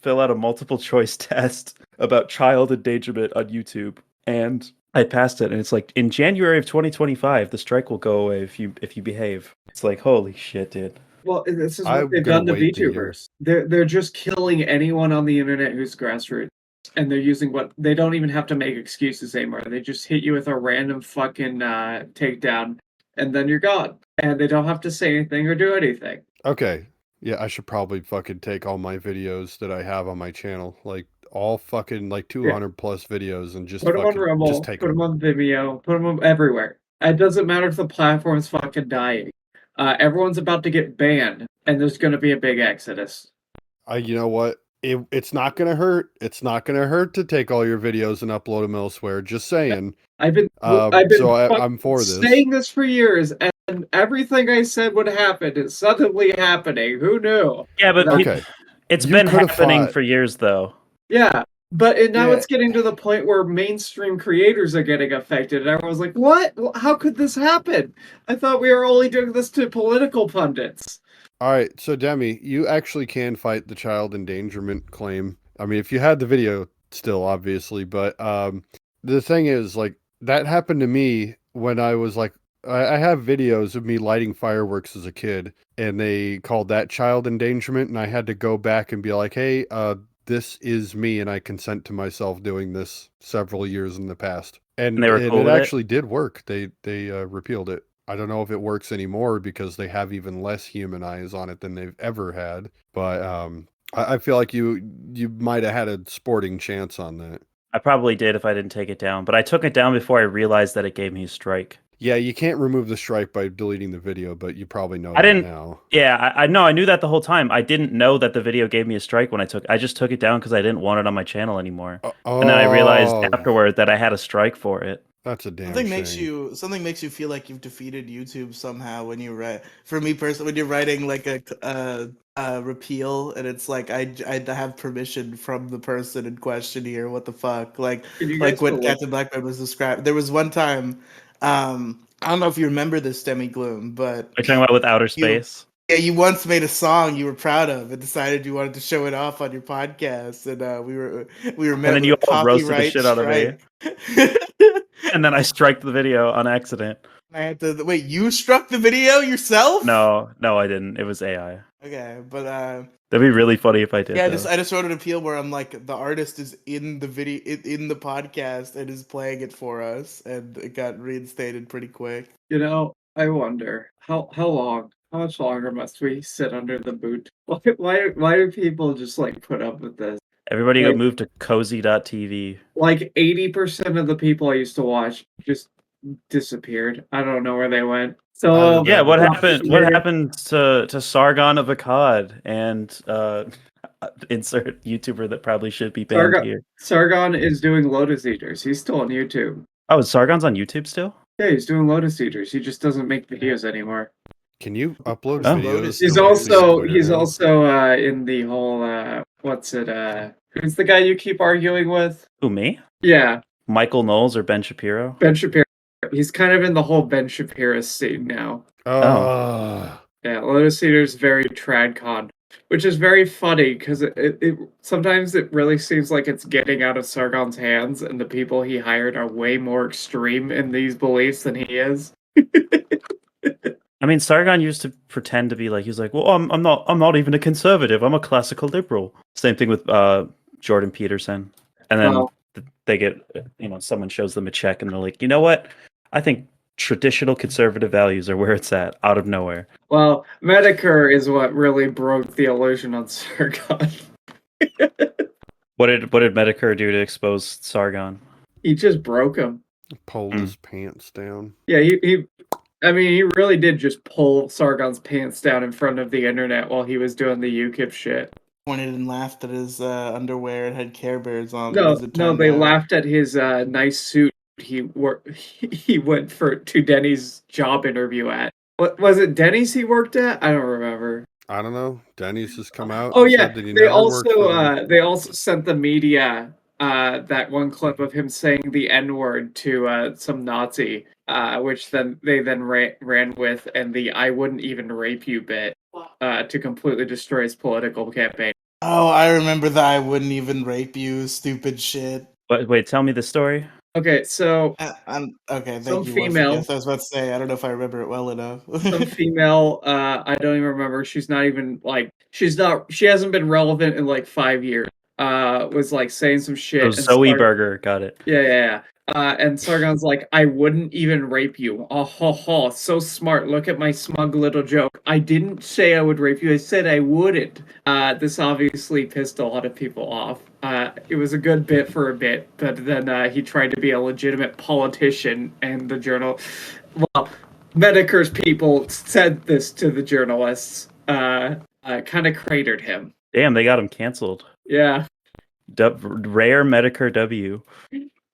fill out a multiple choice test about child endangerment on YouTube, and I passed it. And it's like, in January of 2025, the strike will go away if you behave. It's like, holy shit, dude. Well, this is I'm what they've gonna done to wait to hear. VTubers. They're just killing anyone on the internet who's grassroots, and they're using what they don't even have to make excuses anymore. They just hit you with a random fucking takedown, and then you're gone, and they don't have to say anything or do anything. Okay, yeah, I should probably fucking take all my videos that I have on my channel, like all fucking like 200 plus videos, and just Put them on fucking Rumble, just take put them them. on Vimeo, put them everywhere. It doesn't matter if the platform's fucking dying. Everyone's about to get banned, and there's going to be a big exodus. You know what? It's not going to hurt. It's not going to hurt to take all your videos and upload them elsewhere. Just saying. I've been I'm for this. saying this for years, and everything I said would happen is suddenly happening. Who knew? Yeah, but Okay. it's You been could've happening fought. for years, though. Yeah, but now Yeah. it's getting to the point where mainstream creators are getting affected, and everyone's like, "What? How could this happen? I thought we were only doing this to political pundits." All right, so Demi, you actually can fight the child endangerment claim. I mean, if you had the video still, obviously, but the thing is, like, that happened to me when I was like, I have videos of me lighting fireworks as a kid, and they called that child endangerment, and I had to go back and be like, hey, this is me, and I consent to myself doing this several years in the past. And they were cool it with it? actually did work. They repealed it. I don't know if it works anymore because they have even less human eyes on it than they've ever had. But I feel like you might have had a sporting chance on that. I probably did if I didn't take it down, but I took it down before I realized that it gave me a strike. Yeah, you can't remove the strike by deleting the video, but you probably know I that didn't- now. Yeah, I know. I knew that the whole time. I didn't know that the video gave me a strike when I just took it down because I didn't want it on my channel anymore. And then I realized afterward that I had a strike for it. That's a damn Something makes you feel like you've defeated YouTube somehow when you write. For me personally, when you're writing like a repeal, and it's like I have permission from the person in question here. What the fuck? Like what Captain Blackbird was described. There was one time, I don't know if you remember this, Demigloom, but Are you talking about with outer space? Yeah, you once made a song you were proud of and decided you wanted to show it off on your podcast, and we were met And then with you a all roasted the copyright shit out of me. strike. And then I striked the video on accident. I had to wait. You struck the video yourself? No, I didn't. It was AI. Okay, but That'd be really funny if I did. yeah, though. I just wrote an appeal where I'm like, the artist is in the video in the podcast and is playing it for us, and it got reinstated pretty quick. You know, I wonder how much longer must we sit under the boot? Why do people just like put up with this? Everybody got moved to cozy.tv. Like 80% of the people I used to watch just disappeared. I don't know where they went. So Yeah, what happened? What happened to Sargon of Akkad and insert YouTuber that probably should be banned here? Sargon is doing Lotus Eaters. He's still on YouTube. Oh, Sargon's on YouTube still? Yeah, he's doing Lotus Eaters. He just doesn't make videos anymore. Can you upload Oh. videos? He's also in the whole who's the guy you keep arguing with? Who, me? Yeah, Michael Knowles or Ben Shapiro? Ben Shapiro. He's kind of in the whole Ben Shapiro scene now. Yeah, Lotus Eater's very tradcon, which is very funny because it sometimes it really seems like it's getting out of Sargon's hands, and the people he hired are way more extreme in these beliefs than he is. I mean, Sargon used to pretend to be like, he's like, well, I'm not even a conservative. I'm a classical liberal. Same thing with Jordan Peterson. And then they get, someone shows them a check and they're like, you know what? I think traditional conservative values are where it's at, out of nowhere. Well, Medicare is what really broke the illusion on Sargon. What did Medicare do to expose Sargon? He just broke him. Pulled his pants down. Yeah, he really did just pull Sargon's pants down in front of the internet while he was doing the UKIP shit. Pointed and laughed at his underwear and had Care Bears on. No, they laughed at his nice suit he went to Denny's job interview at. What was it? Denny's he worked at? I don't remember. I don't know. Denny's has come out. Oh yeah, they also sent the media that one clip of him saying the N-word to some Nazi, which they ran with, and the "I wouldn't even rape you" bit to completely destroy his political campaign. Oh, I remember that "I wouldn't even rape you" stupid shit. Wait, tell me the story. Okay, so okay. Thank some you. Female. I was about to say I don't know if I remember it well enough. Some female. I don't even remember. She's not even She hasn't been relevant in like 5 years. Was like saying some shit. Oh, Zoe Berger, got it. Yeah. And Sargon's like, I wouldn't even rape you. Oh, ho, ho, so smart. Look at my smug little joke. I didn't say I would rape you. I said I wouldn't. This obviously pissed a lot of people off. It was a good bit for a bit, but then he tried to be a legitimate politician, and the journal... Well, Medicare's people said this to the journalists. Kind of cratered him. Damn, they got him canceled. Yeah. Rare Medicare W.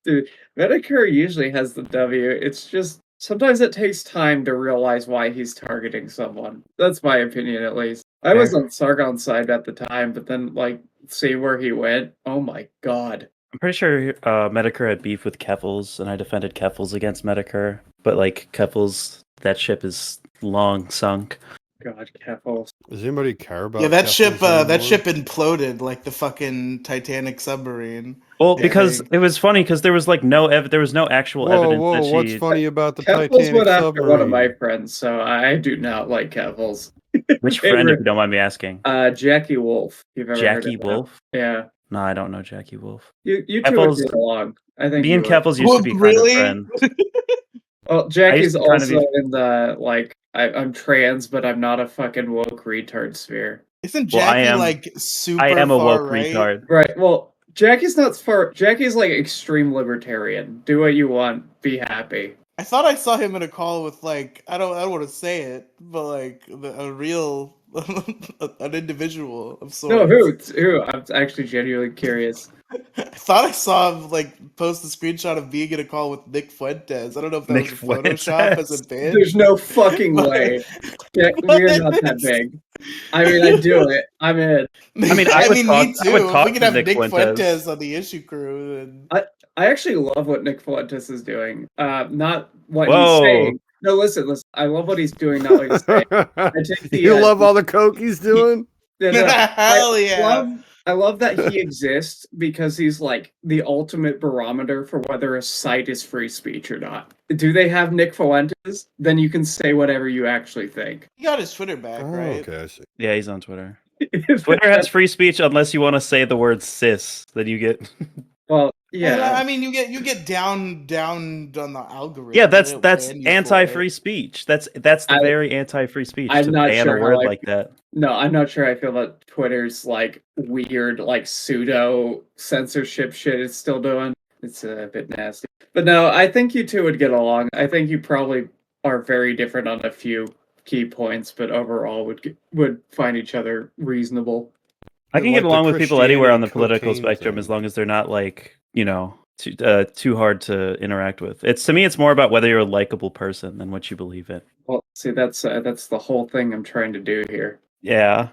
Dude, Medicare usually has the W. It's just sometimes it takes time to realize why he's targeting someone. That's my opinion, at least. I was on Sargon's side at the time, but then, like, see where he went. Oh my god. I'm pretty sure Medicare had beef with Keffels, and I defended Keffels against Medicare. But, like, Keffels, that ship is long sunk. God, Keffels. Does anybody care about? Yeah, that Keffels ship anymore? imploded like the fucking Titanic submarine. Well, Yeah, because it was funny because there was like there was no actual evidence that Whoa! she. What's funny about the Keffels Titanic went after submarine? one of my friends, so I do not like Keffels. Which friend, if you don't mind me asking? Jackie Wolf. If you've ever heard Jackie of that. Wolf? Yeah. No, I don't know Jackie Wolf. You two would Keffels- get along. I think Me and you would. Keffels used to be Really? kind of friends. Well, Jackie's to kind of also be- in the, like, I'm trans, but I'm not a fucking woke retard sphere. Isn't Well, Jackie I am- like super I am a far woke right? retard. Right, well, Jackie's not far. Jackie's, like, extreme libertarian. Do what you want. Be happy. I thought I saw him in a call with like I don't want to say it, but like a real an individual of sorts. No, who? I'm actually genuinely curious. I thought I saw him like post a screenshot of being in a call with Nick Fuentes. I don't know if that Nick was a Photoshop as a Fuentes. bit. There's no fucking But- way. Jack, we're not that big. I mean, I do it. I'm in. I mean, I would me talk- too. I would If talk we could to have Nick Nick Fuentes. Fuentes on the issue crew, then I actually love what Nick Fuentes is doing. Not what Whoa. he's saying. No, listen. I love what he's doing, not what he's saying. take the, you love all the coke he's doing? Yeah, no, hell yeah. I love that he exists because he's like the ultimate barometer for whether a site is free speech or not. Do they have Nick Fuentes? Then you can say whatever you actually think. He got his Twitter back, Oh, right? okay, I see. Yeah, he's on Twitter. Twitter has free speech unless you want to say the word cis. Then you get. Well, Yeah, yeah. I mean, you get down on the algorithm. Yeah, They don't that's ban you for anti-free it. speech. That's the very anti-free speech I'm to not ban sure a how word I like that. No, I'm not sure I feel that Twitter's like weird, like pseudo censorship shit it's still doing. It's a bit nasty. But no, I think you two would get along. I think you probably are very different on a few key points, but overall would find each other reasonable. I can Like get the along with people anywhere on the Christianity political cocaine spectrum thing. as long as they're not like, too hard to interact with. To me, it's more about whether you're a likable person than what you believe in. Well, see, that's the whole thing I'm trying to do here. Yeah,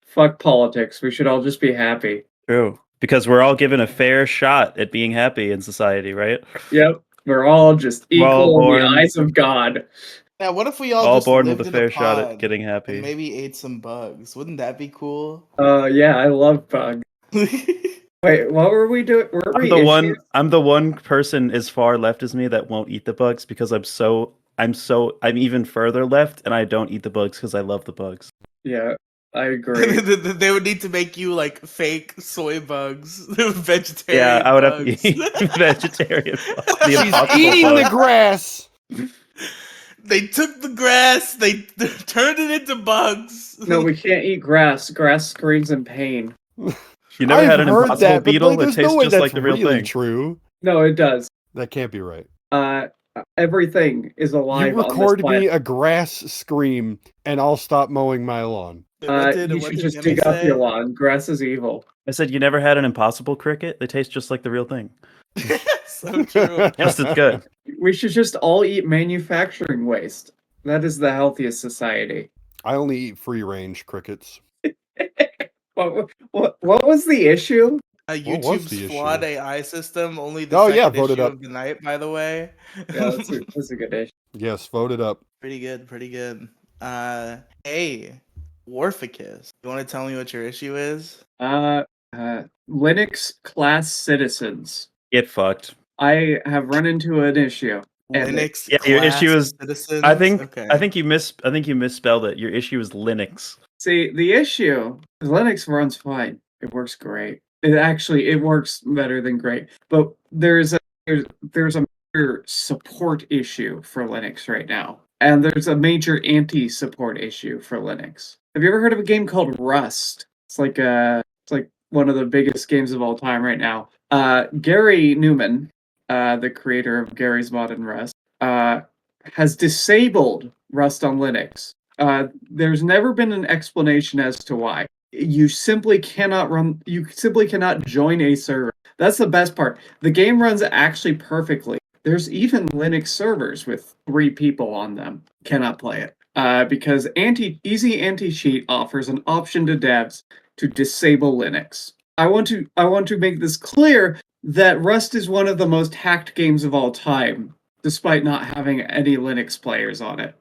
Fuck politics. We should all just be happy. true. Because we're all given a fair shot at being happy in society, right? Yep, we're all just We're all equal in the born- eyes of God. Yeah, what if we all All just born lived with a in fair a shot at pod getting happy. and maybe ate some bugs? Wouldn't that be cool? Yeah, I love bugs. Wait, what were we doing? I'm the one person as far left as me that won't eat the bugs because I'm even further left and I don't eat the bugs because I love the bugs. Yeah, I agree. They would need to make you like fake soy bugs, vegetarian. Yeah, I would have bugs. to eat vegetarian bugs. The She's impossible eating the bug. grass. They took the grass, they turned it into bugs. No, we can't eat grass. Grass screams in pain. You never I've had an heard impossible that, but beetle like, that there's tastes no way just that's like the real really thing? true. No, it does. That can't be right. Everything is alive You on this record planet. me a grass scream, and I'll stop mowing my lawn. You should just dig up your lawn. Grass is evil. I said you never had an impossible cricket? They taste just like the real thing. So true. Just as good. We should just all eat manufacturing waste. That is the healthiest society. I only eat free range crickets. What was the issue? What was YouTube's the flawed issue? AI system, only the Oh, second yeah, voted issue up. of the night, by the way. Yeah, that's a good issue. Yes, voted up. Pretty good, pretty good. Hey, Warficus, you want to tell me what your issue is? Linux class citizens. Get fucked. I have run into an issue. And Linux. Yeah, your class issue is- citizens? I think Okay. I think you misspelled it. Your issue is Linux. See, the issue is Linux runs fine. It works great. It works better than great. But there's a major support issue for Linux right now. And there's a major anti-support issue for Linux. Have you ever heard of a game called Rust? It's like one of the biggest games of all time right now. Gary Newman, the creator of Gary's Mod and Rust, has disabled Rust on Linux. There's never been an explanation as to why. You simply cannot join a server. That's the best part. The game runs actually perfectly. There's even Linux servers with 3 people on them. Cannot play it. Because Easy Anti-Cheat offers an option to devs to disable Linux. I want to make this clear that Rust is one of the most hacked games of all time, despite not having any Linux players on it.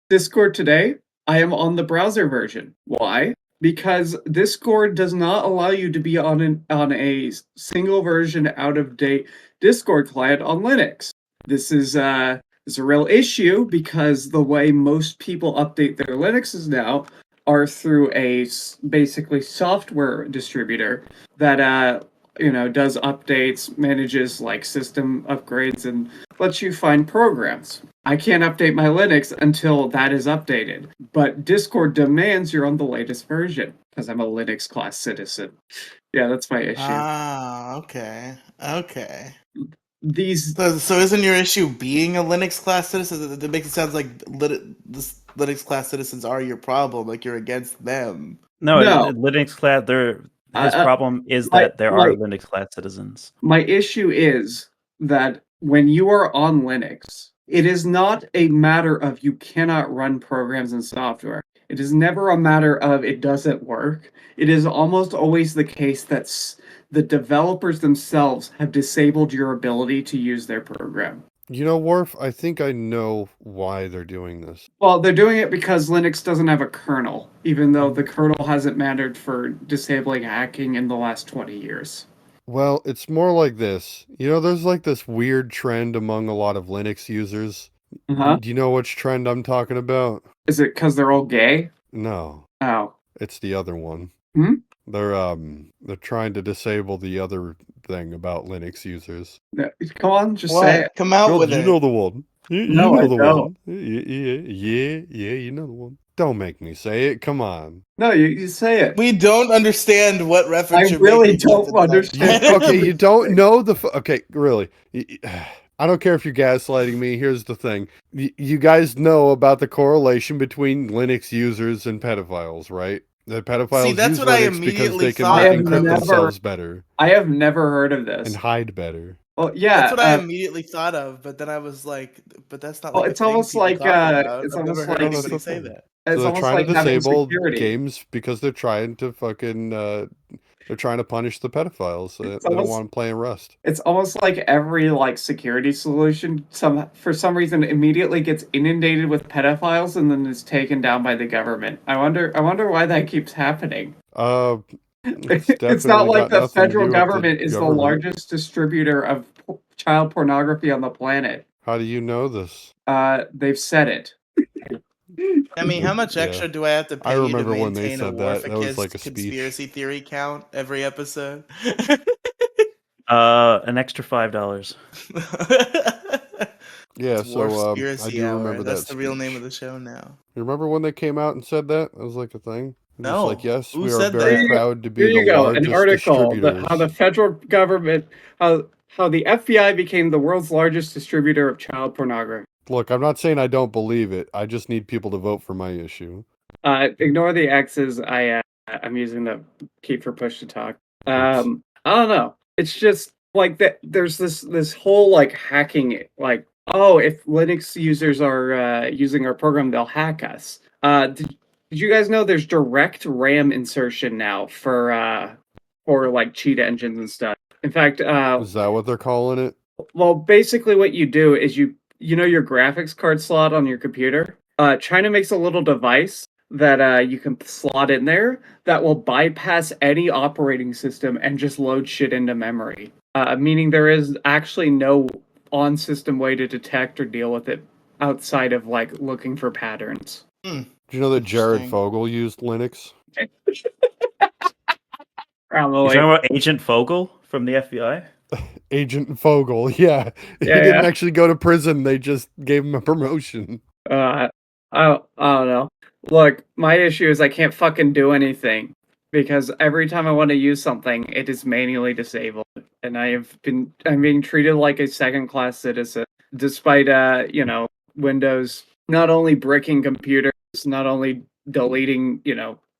Discord today, I am on the browser version. Why? Because Discord does not allow you to be on a single version out of date Discord client on Linux. This is a real issue because the way most people update their Linuxes now are through a basically software distributor that does updates, manages like system upgrades, and lets you find programs. I can't update my Linux until that is updated, but Discord demands you're on the latest version because I'm a Linux class citizen. Yeah, that's my issue. Ah, okay. These So isn't your issue being a Linux class citizen? That makes it sound like Linux class citizens are your problem, like you're against them. No, No. Linux class. His problem is my- that there are Linux class citizens. My issue is that when you are on Linux, it is not a matter of you cannot run programs and software. It is never a matter of it doesn't work. It is almost always the case that the developers themselves have disabled your ability to use their program. You know, Worf, I think I know why they're doing this. Well, they're doing it because Linux doesn't have a kernel, even though the kernel hasn't mattered for disabling hacking in the last 20 years. Well, it's more like this. You know, there's like this weird trend among a lot of Linux users. Uh-huh. Do you know which trend I'm talking about? Is it because they're all gay? No, Oh. it's the other one. Hmm? They're trying to disable the other thing about Linux users. Come on, just say it. Come out Well, with you it. know the one. You No, know I the don't. one. Yeah, you know the one. Don't make me say it. Come on. No, you say it. We don't understand what reference I you're really making. don't understand. Okay, you don't know the... Okay, really. I don't care if you're gaslighting me. Here's the thing. You guys know about the correlation between Linux users and pedophiles, right? The pedophiles See, that's use what I Linux because immediately they can thought. encrypt Never- themselves better I have never heard of this. and hide better. Well, yeah, That's what I immediately thought of, but then I was like, but that's not Well, like it's a thing almost people like, talk about. it's I've almost never heard like- anybody That's the say thing. that. it's So they're almost trying like to having disable security. games because they're trying to fucking... they're trying to punish the pedophiles. They don't almost- want them playing Rust. It's almost like every security solution for some reason immediately gets inundated with pedophiles and then is taken down by the government. I wonder why that keeps happening. It's It's not definitely like got the nothing to federal do with the government is the government. largest distributor of child pornography on the planet. How do you know this? They've said it. I mean, how much Yeah. extra do I have to pay I you to remember when they maintain a said that. That was Warficus like a speech. conspiracy theory count every episode? An extra $5. Yeah, It's so I Warspiracy do Hour. remember That's that the real speech. name of the show now. You remember when they came out and said that? That was like a thing. It was No. like, yes, Who we are said very that? proud to Here be you the go, largest an article distributors. how the federal government, how the FBI became the world's largest distributor of child pornography. Look, I'm not saying I don't believe it. I just need people to vote for my issue. Ignore the X's. I'm using the keep for push to talk. I don't know. It's just like that. There's this whole hacking. Oh, if Linux users are using our program, they'll hack us. Did you guys know there's direct RAM insertion now for cheat engines and stuff? In fact, Is that what they're calling it? well, basically what you do is you know your graphics card slot on your computer. China makes a little device that you can slot in there that will bypass any operating system and just load shit into memory. Meaning there is actually no on-system way to detect or deal with it outside of looking for patterns. Do you know that Jared Interesting. Fogle used Linux? You're talking about Agent Fogel from the FBI? Agent Fogle, yeah. He didn't actually go to prison. They just gave him a promotion. I don't know. Look, my issue is I can't fucking do anything because every time I want to use something, it is manually disabled, and I'm being treated like a second-class citizen, despite Windows not only bricking computers, not only deleting,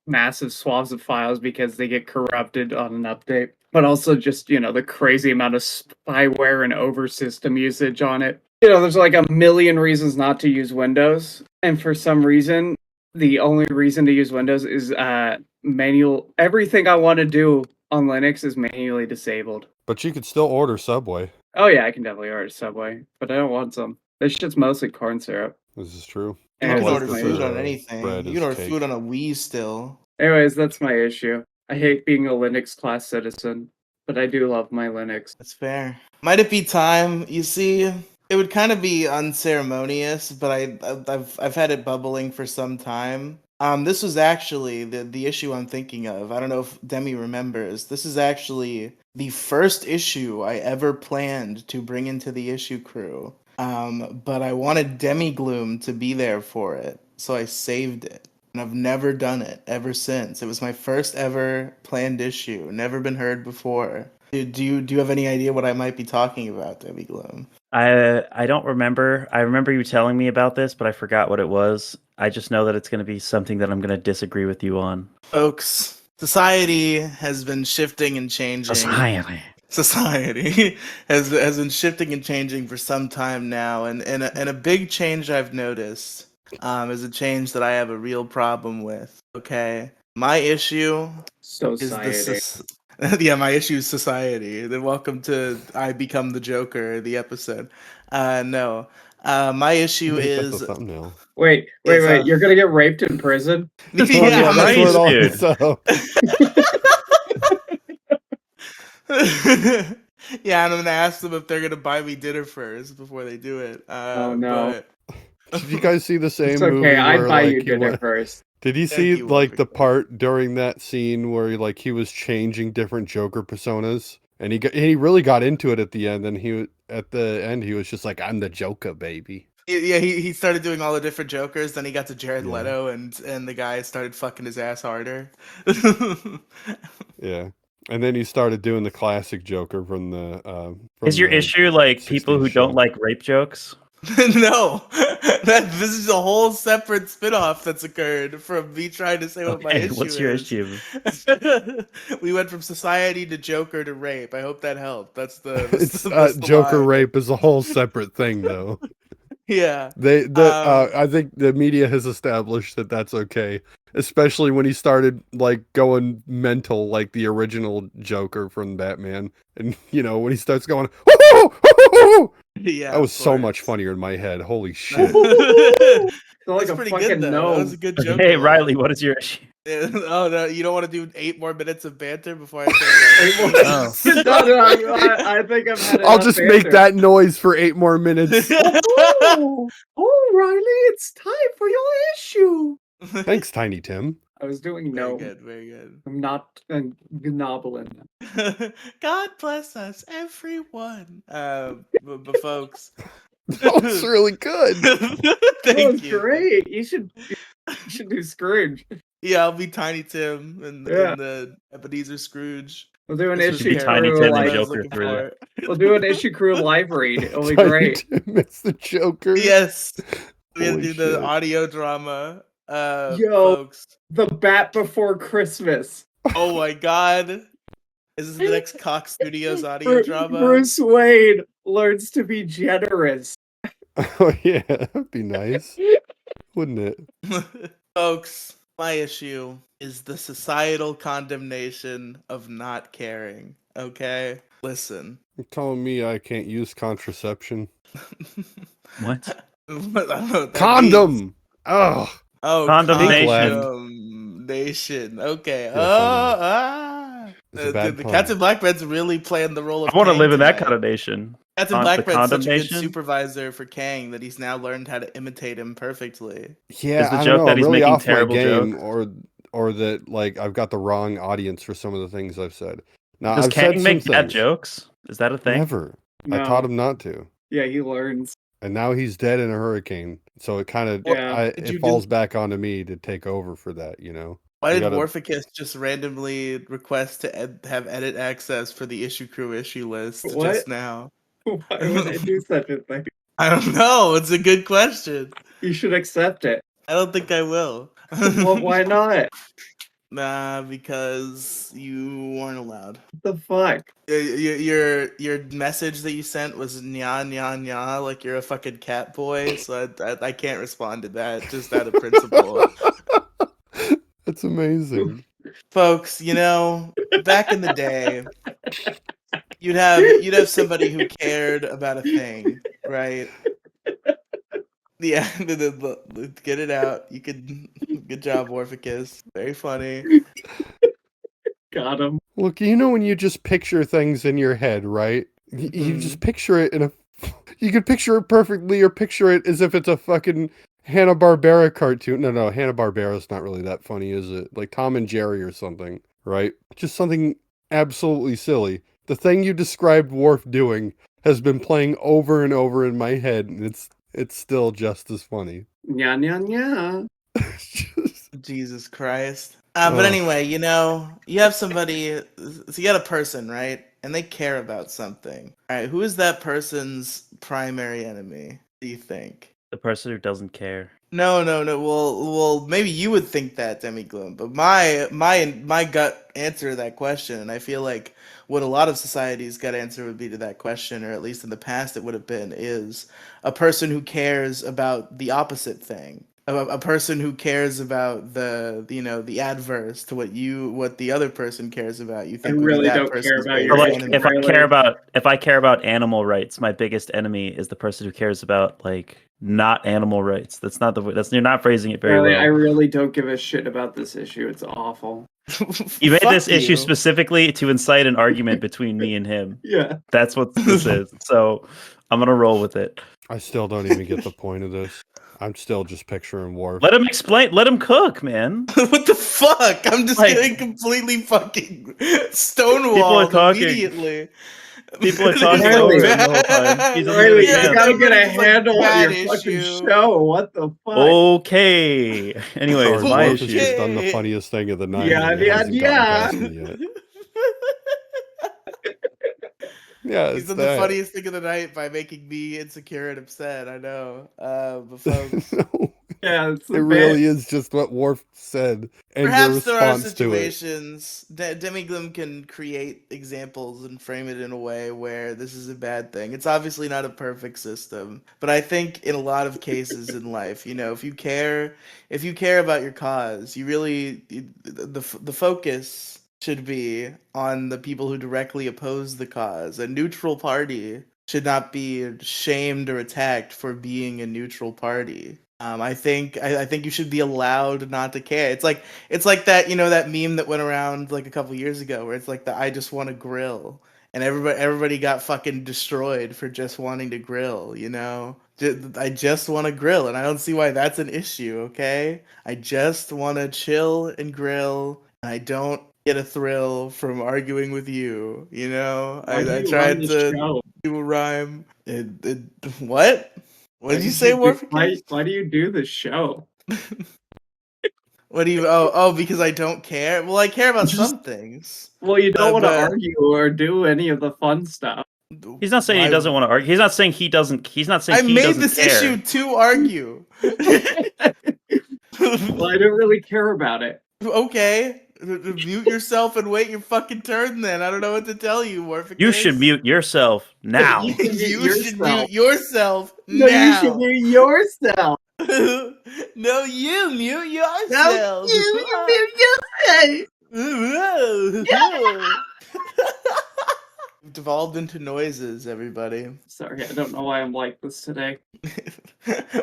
massive swaths of files because they get corrupted on an update, but also just, the crazy amount of spyware and over system usage on it. There's like a million reasons not to use Windows. And for some reason, the only reason to use Windows is manual. Everything I want to do on Linux is manually disabled. But you could still order Subway. Oh yeah, I can definitely order Subway, but I don't want some. This shit's mostly corn syrup. This is true. You And can it's order just my food issue. on anything. bread You is can order cake. food on a Wii still. Anyways, that's my issue. I hate being a Linux class citizen, but I do love my Linux. That's fair. Might it be time? You see, it would kind of be unceremonious, but I've had it bubbling for some time. This was actually the issue I'm thinking of. I don't know if Demi remembers. This is actually the first issue I ever planned to bring into the issue crew. But I wanted Demigloom to be there for it, so I saved it. And I've never done it ever since. It was my first ever planned issue. Never been heard before. Do you have any idea what I might be talking about, Demigloom? I don't remember. I remember you telling me about this, but I forgot what it was. I just know that it's going to be something that I'm going to disagree with you on. Folks, society has been shifting and changing. Society has been shifting and changing for some time now, and a big change I've noticed is a change that I have a real problem with. Okay, my issue Society. my issue is society. Then welcome to I Become the Joker, the episode. No, my issue Make that is the thumbnail. Wait. You're gonna get raped in prison? Oh, yeah, I'm that's nice, what it dude. all yeah, and I'm gonna ask them if they're gonna buy me dinner first before they do it. Oh, no. Did you guys see the same It's movie okay, I'd where buy like you he dinner went? first. Did you Thank see you, like the Warficus. part during that scene where he was changing different Joker personas, and he really got into it at the end, and he was just like, "I'm the Joker, baby." Yeah, he started doing all the different Jokers. Then he got to Jared Yeah. Leto, and the guy started fucking his ass harder. Yeah, and then he started doing the classic Joker from the. Is your issue like people 60s who show. don't like rape jokes? No, this is a whole separate spinoff that's occurred from me trying to say what my Okay, issue what's your is. issue? We went from society to Joker to rape. I hope that helped. That's the It's Joker line. rape is a whole separate thing, though. Yeah. I think the media has established that that's okay, especially when he started like going mental, like the original Joker from Batman, and when he starts going, Yeah. that was of so course. much funnier in my head. Holy shit! Like That's a pretty fucking good though. That was a gnome. good joke. Hey, Riley, what is your issue? Oh no, you don't want to do 8 more minutes of banter before I say Eight more that? No, I think I've had I'll enough just make banter. that noise for 8 more minutes. Oh, Riley, it's time for your issue. Thanks, Tiny Tim. I was doing Very no. good, very good. I'm not gnobbling. God bless us, everyone. But folks, That was really good. That thank was you. great. You should do Scrooge. Yeah, I'll be Tiny Tim and Yeah. the Ebenezer Scrooge. We'll do an This was issue be Tiny crew Tim and like Joker 3. we'll do an issue crew live read. It'll be Tiny great. Tim is the Joker. Yes, we had to Holy do the shit. audio drama. Yo. Folks. The Bat Before Christmas. Oh my God, is this the next Cox Studios audio drama? Bruce Wayne learns to be generous. Oh yeah, that'd be nice, wouldn't it? Folks, my issue is the societal condemnation of not caring. Okay, listen. You're telling me I can't use contraception? What? I don't know what that means. Condom. Ugh. Oh, Condemnation. Condemnation. Okay. Yes, I It's a The bad pun. Captain Blackbeard's really playing the role of I want to Kang live in that tonight. condemnation. Captain the Blackbeard's such a good condemnation? supervisor for Kang that he's now learned how to imitate him perfectly. Yeah, Is the I joke don't know. that I'm he's really making off my terrible game, jokes? or that like I've got the wrong audience for some of the things I've said. Now Does I've said Kang some make bad things. jokes? Is that a thing? Never. No. I taught him not to, Yeah, he learns. and now he's dead in a hurricane. So it kind of Yeah. Did you it falls back onto me to take over for that. Why You did gotta- Warficus just randomly request to have edit access for the issue crew issue list What? just now? Why would I do such a thing? I don't know. It's a good question. You should accept it. I don't think I will. Well, why not? Nah, because you weren't allowed. What the fuck? Your message that you sent was nya nya nya, like you're a fucking cat boy. So I can't respond to that just out of principle. That's amazing. Folks, back in the day, you'd have somebody who cared about a thing, right? Yeah, get it out. You could. Good job, Warficus. Very funny. Got him. Look, when you just picture things in your head, right? You just picture it you could picture it perfectly or picture it as if it's a fucking Hanna-Barbera cartoon. No, Hanna-Barbera's not really that funny, is it? Like Tom and Jerry or something, right? Just something absolutely silly. The thing you described Worf doing has been playing over and over in my head, and it's still just as funny. Nya nya nya. Jesus Christ. But anyway, you have somebody, so you got a person, right? And they care about something. All right, who is that person's primary enemy, do you think? The person who doesn't care. No. Well, maybe you would think that, Demigloom, but my gut answer to that question, and I feel like what a lot of societies' gut answer would be to that question, or at least in the past it would have been, is a person who cares about the opposite thing. A person who cares about the adverse to what the other person cares about. You think I really would be that don't care person's about biggest your Like, enemy. if I care about animal rights, my biggest enemy is the person who cares about like not animal rights. That's not you're not phrasing it very Really, well. I really don't give a shit about this issue. It's awful. You made Fuck this issue you. specifically to incite an argument between me and him. Yeah. That's what this is. So I'm gonna roll with it. I still don't even get the point of this. I'm still just picturing Worf. Let him explain. Let him cook, man. What the fuck? I'm just Like- getting completely fucking stonewalled talking. immediately. People are talking Riley. over him the whole time. He's Riley, yeah. you gotta get a Everybody's like, handle on bad your fucking issue. show. What the fuck? Okay. Anyways, Sorry, my Worf has issue. just done the funniest thing of the night. Yeah, and it yeah, hasn't yeah. gotten past me yet. Yeah, He's it's done the funniest thing of the night by making me insecure and upset. I know, but folks, Yeah, it's it really is just what Worf said, and your perhaps there are response to it. situations that Demigloom can create examples and frame it in a way where this is a bad thing. It's obviously not a perfect system, but I think in a lot of cases in life, if you care about your cause, you really the focus should be on the people who directly oppose the cause. A neutral party should not be shamed or attacked for being a neutral party. I think you should be allowed not to care. It's like that that meme that went around like a couple years ago where it's like the I just want to grill, and everybody got fucking destroyed for just wanting to grill. I just want to grill, and I don't see why that's an issue. Okay, I just want to chill and grill, and I don't get a thrill from arguing with you. Why do I you tried run this to show? do a rhyme. What? What did you say, Warficus? Why do you do this show? What do you? Oh, because I don't care. Well, I care about Just- some things. Well, you don't want to but- argue or do any of the fun stuff. He's not saying he Why- doesn't want to argue. He's not saying he doesn't. He's not saying I he made doesn't this care. issue to argue. Well, I don't really care about it. Okay, mute yourself and wait your fucking turn. Then I don't know what to tell you, Warficus. You should mute yourself now. You should mute You should yourself. mute yourself No, now. you should mute yourself. No, you mute yourself. yourself. We've devolved into noises, everybody. Sorry, I don't know why I'm like this today.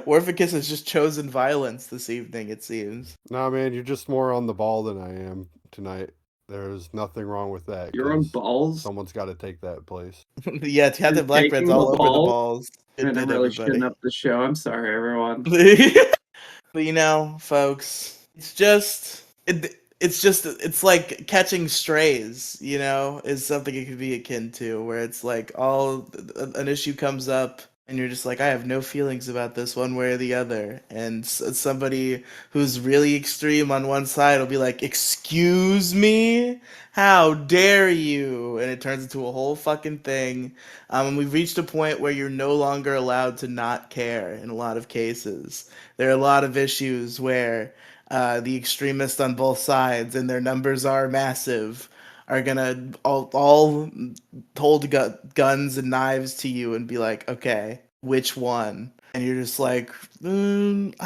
Warficus has just chosen violence this evening, it seems. Nah, man, you're just more on the ball than I am tonight. There's nothing wrong with that. You're on 'cause someone's Someone's got to take that place. Yeah, Captain You're Blackbread's taking all the over the ball? balls. Good and I'm bit, really everybody. shitting up the show. I'm sorry, everyone. But folks, it's like catching strays, is something it could be akin to, where it's like an issue comes up and you're just like, I have no feelings about this one way or the other. And somebody who's really extreme on one side will be like, excuse me? How dare you? And it turns into a whole fucking thing. And we've reached a point where you're no longer allowed to not care in a lot of cases. There are a lot of issues where the extremists on both sides, and their numbers are massive, are gonna all hold guns and knives to you and be like, okay, which one? And you're just like, I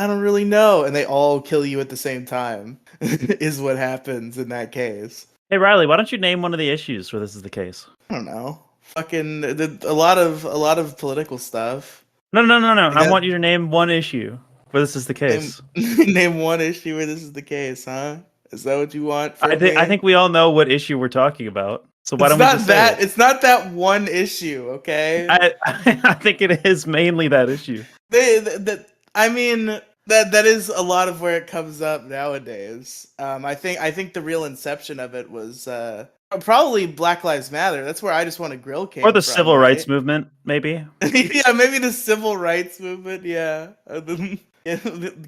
don't really know. And they all kill you at the same time, is what happens in that case. Hey Riley, why don't you name one of the issues where this is the case? I don't know. Fucking a lot of political stuff. No. I guess- want you to name one issue where this is the case. Name one issue where this is the case, huh? Is that what you want? From me? I think we all know what issue we're talking about. So why It's don't we not just that. say it? It's not that one issue, okay? I think it is mainly that issue. I mean, that is a lot of where it comes up nowadays. I think the real inception of it was probably Black Lives Matter. That's where I just want to grill came Or the from, civil right? rights movement, maybe. Yeah, maybe the civil rights movement. Yeah, yeah,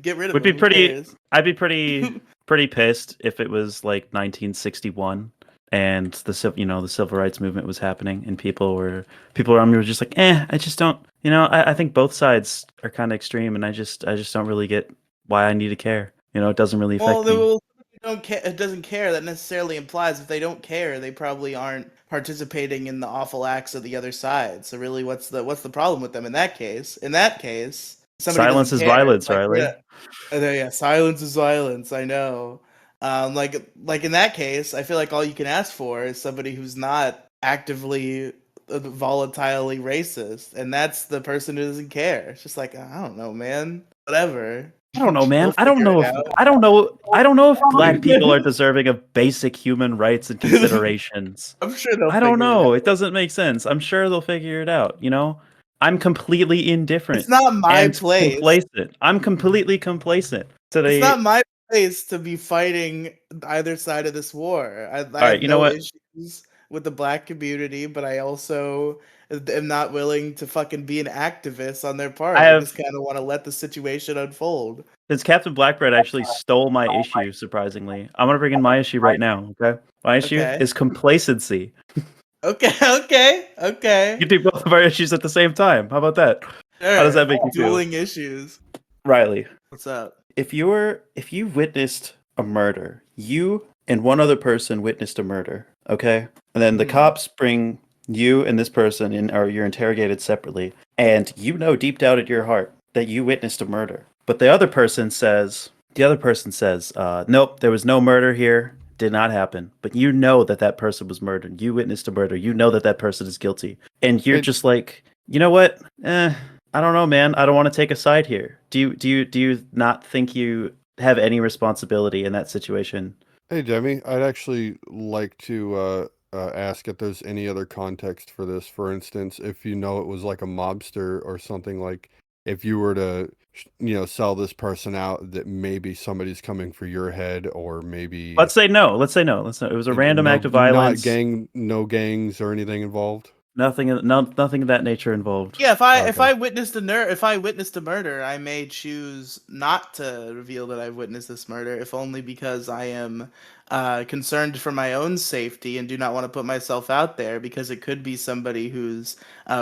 get rid of Would be them, who pretty. cares? I'd be pretty pissed if it was like 1961 and the civil rights movement was happening and people around me were just like, I just don't. I think both sides are kind of extreme, and I just don't really get why I need to care. It doesn't really affect me. Well, don't care. It doesn't care. That necessarily implies if they don't care, they probably aren't participating in the awful acts of the other side. So really, what's the problem with them in that case? In that case, somebody Silence doesn't is care. violence, Like, Riley. yeah, silence is violence. I know. Like in that case, I feel like all you can ask for is somebody who's not actively volatilely racist, and that's the person who doesn't care. It's just like, I don't know, man. Whatever. I don't know, man. We'll I don't figure know it if out. I don't know if black people are deserving of basic human rights and considerations. I'm sure they'll. I don't figure it know. out. It doesn't make sense. I'm sure they'll figure it out. I'm completely indifferent. It's not my and place. Complacent. I'm completely complacent. It's not my place to be fighting either side of this war. I right, have you know no what? issues with the black community, but I also am not willing to fucking be an activist on their part. I just kind of want to let the situation unfold. Since Captain Blackbird actually stole my issue, surprisingly, I'm gonna bring in my issue right now. Okay, my issue is complacency. Okay. You do both of our issues at the same time. How about that? Sure. How does that make you feel? Dueling issues. Riley, what's up? If you witnessed a murder, you and one other person witnessed a murder, okay? And then the cops bring you and this person in, or you're interrogated separately, and you know deep down in your heart that you witnessed a murder. But the other person says, nope, there was no murder here, did not happen. But you know that person was murdered. You witnessed a murder. You know that person is guilty. And you're just like, you know what? I don't know, man. I don't want to take a side here. Do you not think you have any responsibility in that situation? Hey, Demi, I'd actually like to ask if there's any other context for this. For instance, if you know it was like a mobster or something, like if you were to, sell this person out, that maybe somebody's coming for your head, or maybe. Let's say no. It was a random act of violence. No gangs or anything involved. Nothing of that nature involved. Yeah, if I witnessed a murder, I may choose not to reveal that I've witnessed this murder, if only because I am concerned for my own safety and do not want to put myself out there, because it could be somebody who's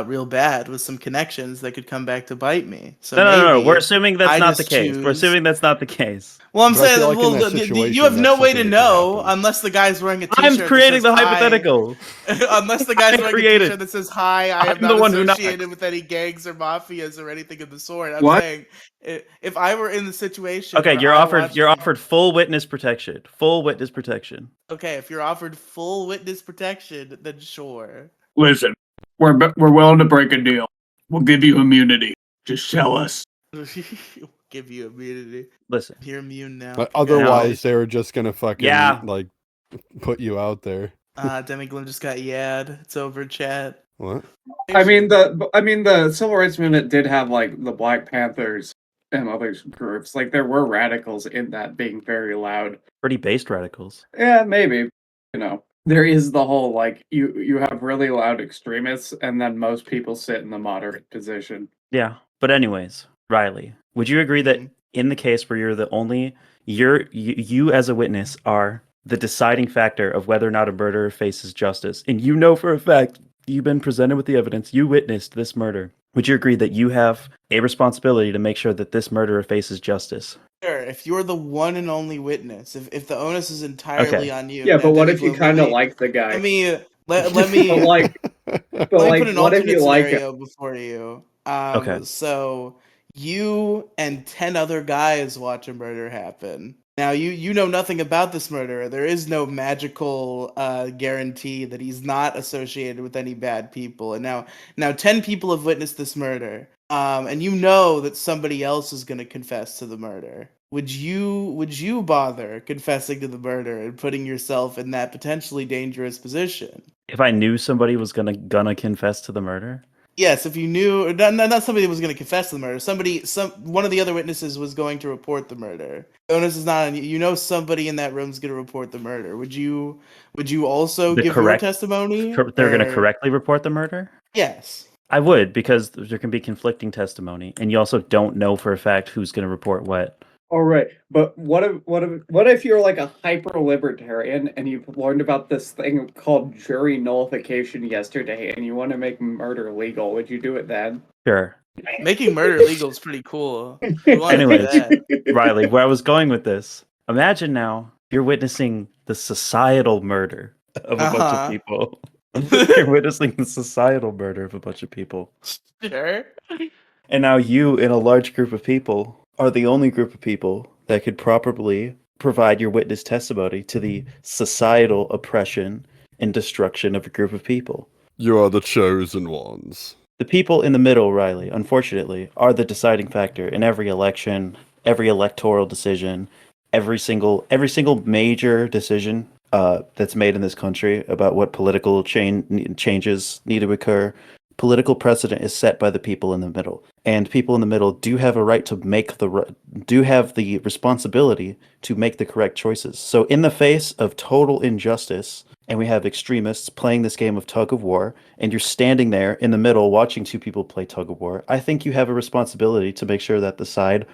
real bad with some connections that could come back to bite me. So no. We're assuming that's not the case. We're assuming that's not the case. Well, I'm But I saying, feel like in that you have no way to situation, that know could happen. unless the guy's wearing a I'm t-shirt. creating the that says, hypothetical. "Hi." Unless the guy's wearing a t-shirt that says, "Hi, I am I'm the not one who associated knocked. with any gangs or mafias or anything of the sort." I'm What? saying, if I were in the situation, Okay, where you're I offered watched- full witness protection. Full witness protection. Okay, if you're offered full witness protection, then sure. Listen, we're willing to break a deal. We'll give you immunity. Just tell us. Give you immunity. Listen. You're immune now. But otherwise, they were just gonna fucking like put you out there. Demigloom just got yadd. It's over, chat. What? I mean the civil rights movement did have like the Black Panthers and other groups. Like there were radicals in that being very loud. Pretty based radicals. Yeah, maybe. There is the whole like you have really loud extremists, and then most people sit in the moderate position. Yeah. But anyways, Riley, would you agree that in the case where you're the only you as a witness are the deciding factor of whether or not a murderer faces justice, and you know for a fact you've been presented with the evidence, you witnessed this murder, would you agree that you have a responsibility to make sure that this murderer faces justice? Sure, if you're the one and only witness, if the onus is entirely on you. Yeah, Now, but what if you Demigloom, kind of like the guy? let me let me But like, let me like, put an what if you alternate like it? scenario before you. Okay. So you and 10 other guys watch a murder happen. Now you know nothing about this murderer. There is no magical guarantee that he's not associated with any bad people. And now 10 people have witnessed this murder. And you know that somebody else is going to confess to the murder. Would you bother confessing to the murder and putting yourself in that potentially dangerous position? If I knew somebody was gonna confess to the murder? Yes, if you knew, not somebody was going to confess to the murder. One of the other witnesses was going to report the murder. The onus is not on you. You know somebody in that room is going to report the murder. Would you also The give your correct- testimony? They're going to Or- correctly report the murder? Yes. I would, because there can be conflicting testimony, and you also don't know for a fact who's going to report what. All right, but what if you're like a hyper libertarian and you've learned about this thing called jury nullification yesterday, and you want to make murder legal? Would you do it then? Sure. Making murder legal is pretty cool. We want to do Anyways. that. Riley, where I was going with this, imagine now you're witnessing the societal murder of a bunch of people. You're witnessing the societal murder of a bunch of people. Sure. And now you, in a large group of people, are the only group of people that could properly provide your witness testimony to the societal oppression and destruction of a group of people. You are the chosen ones. The people in the middle, Riley, unfortunately, are the deciding factor in every election, every electoral decision, every single major decision that's made in this country about what political changes need to occur. Political precedent is set by the people in the middle, and people in the middle do have a right to do have the responsibility to make the correct choices. So, in the face of total injustice, and we have extremists playing this game of tug of war, and you're standing there in the middle watching two people play tug of war, I think you have a responsibility to make sure that the side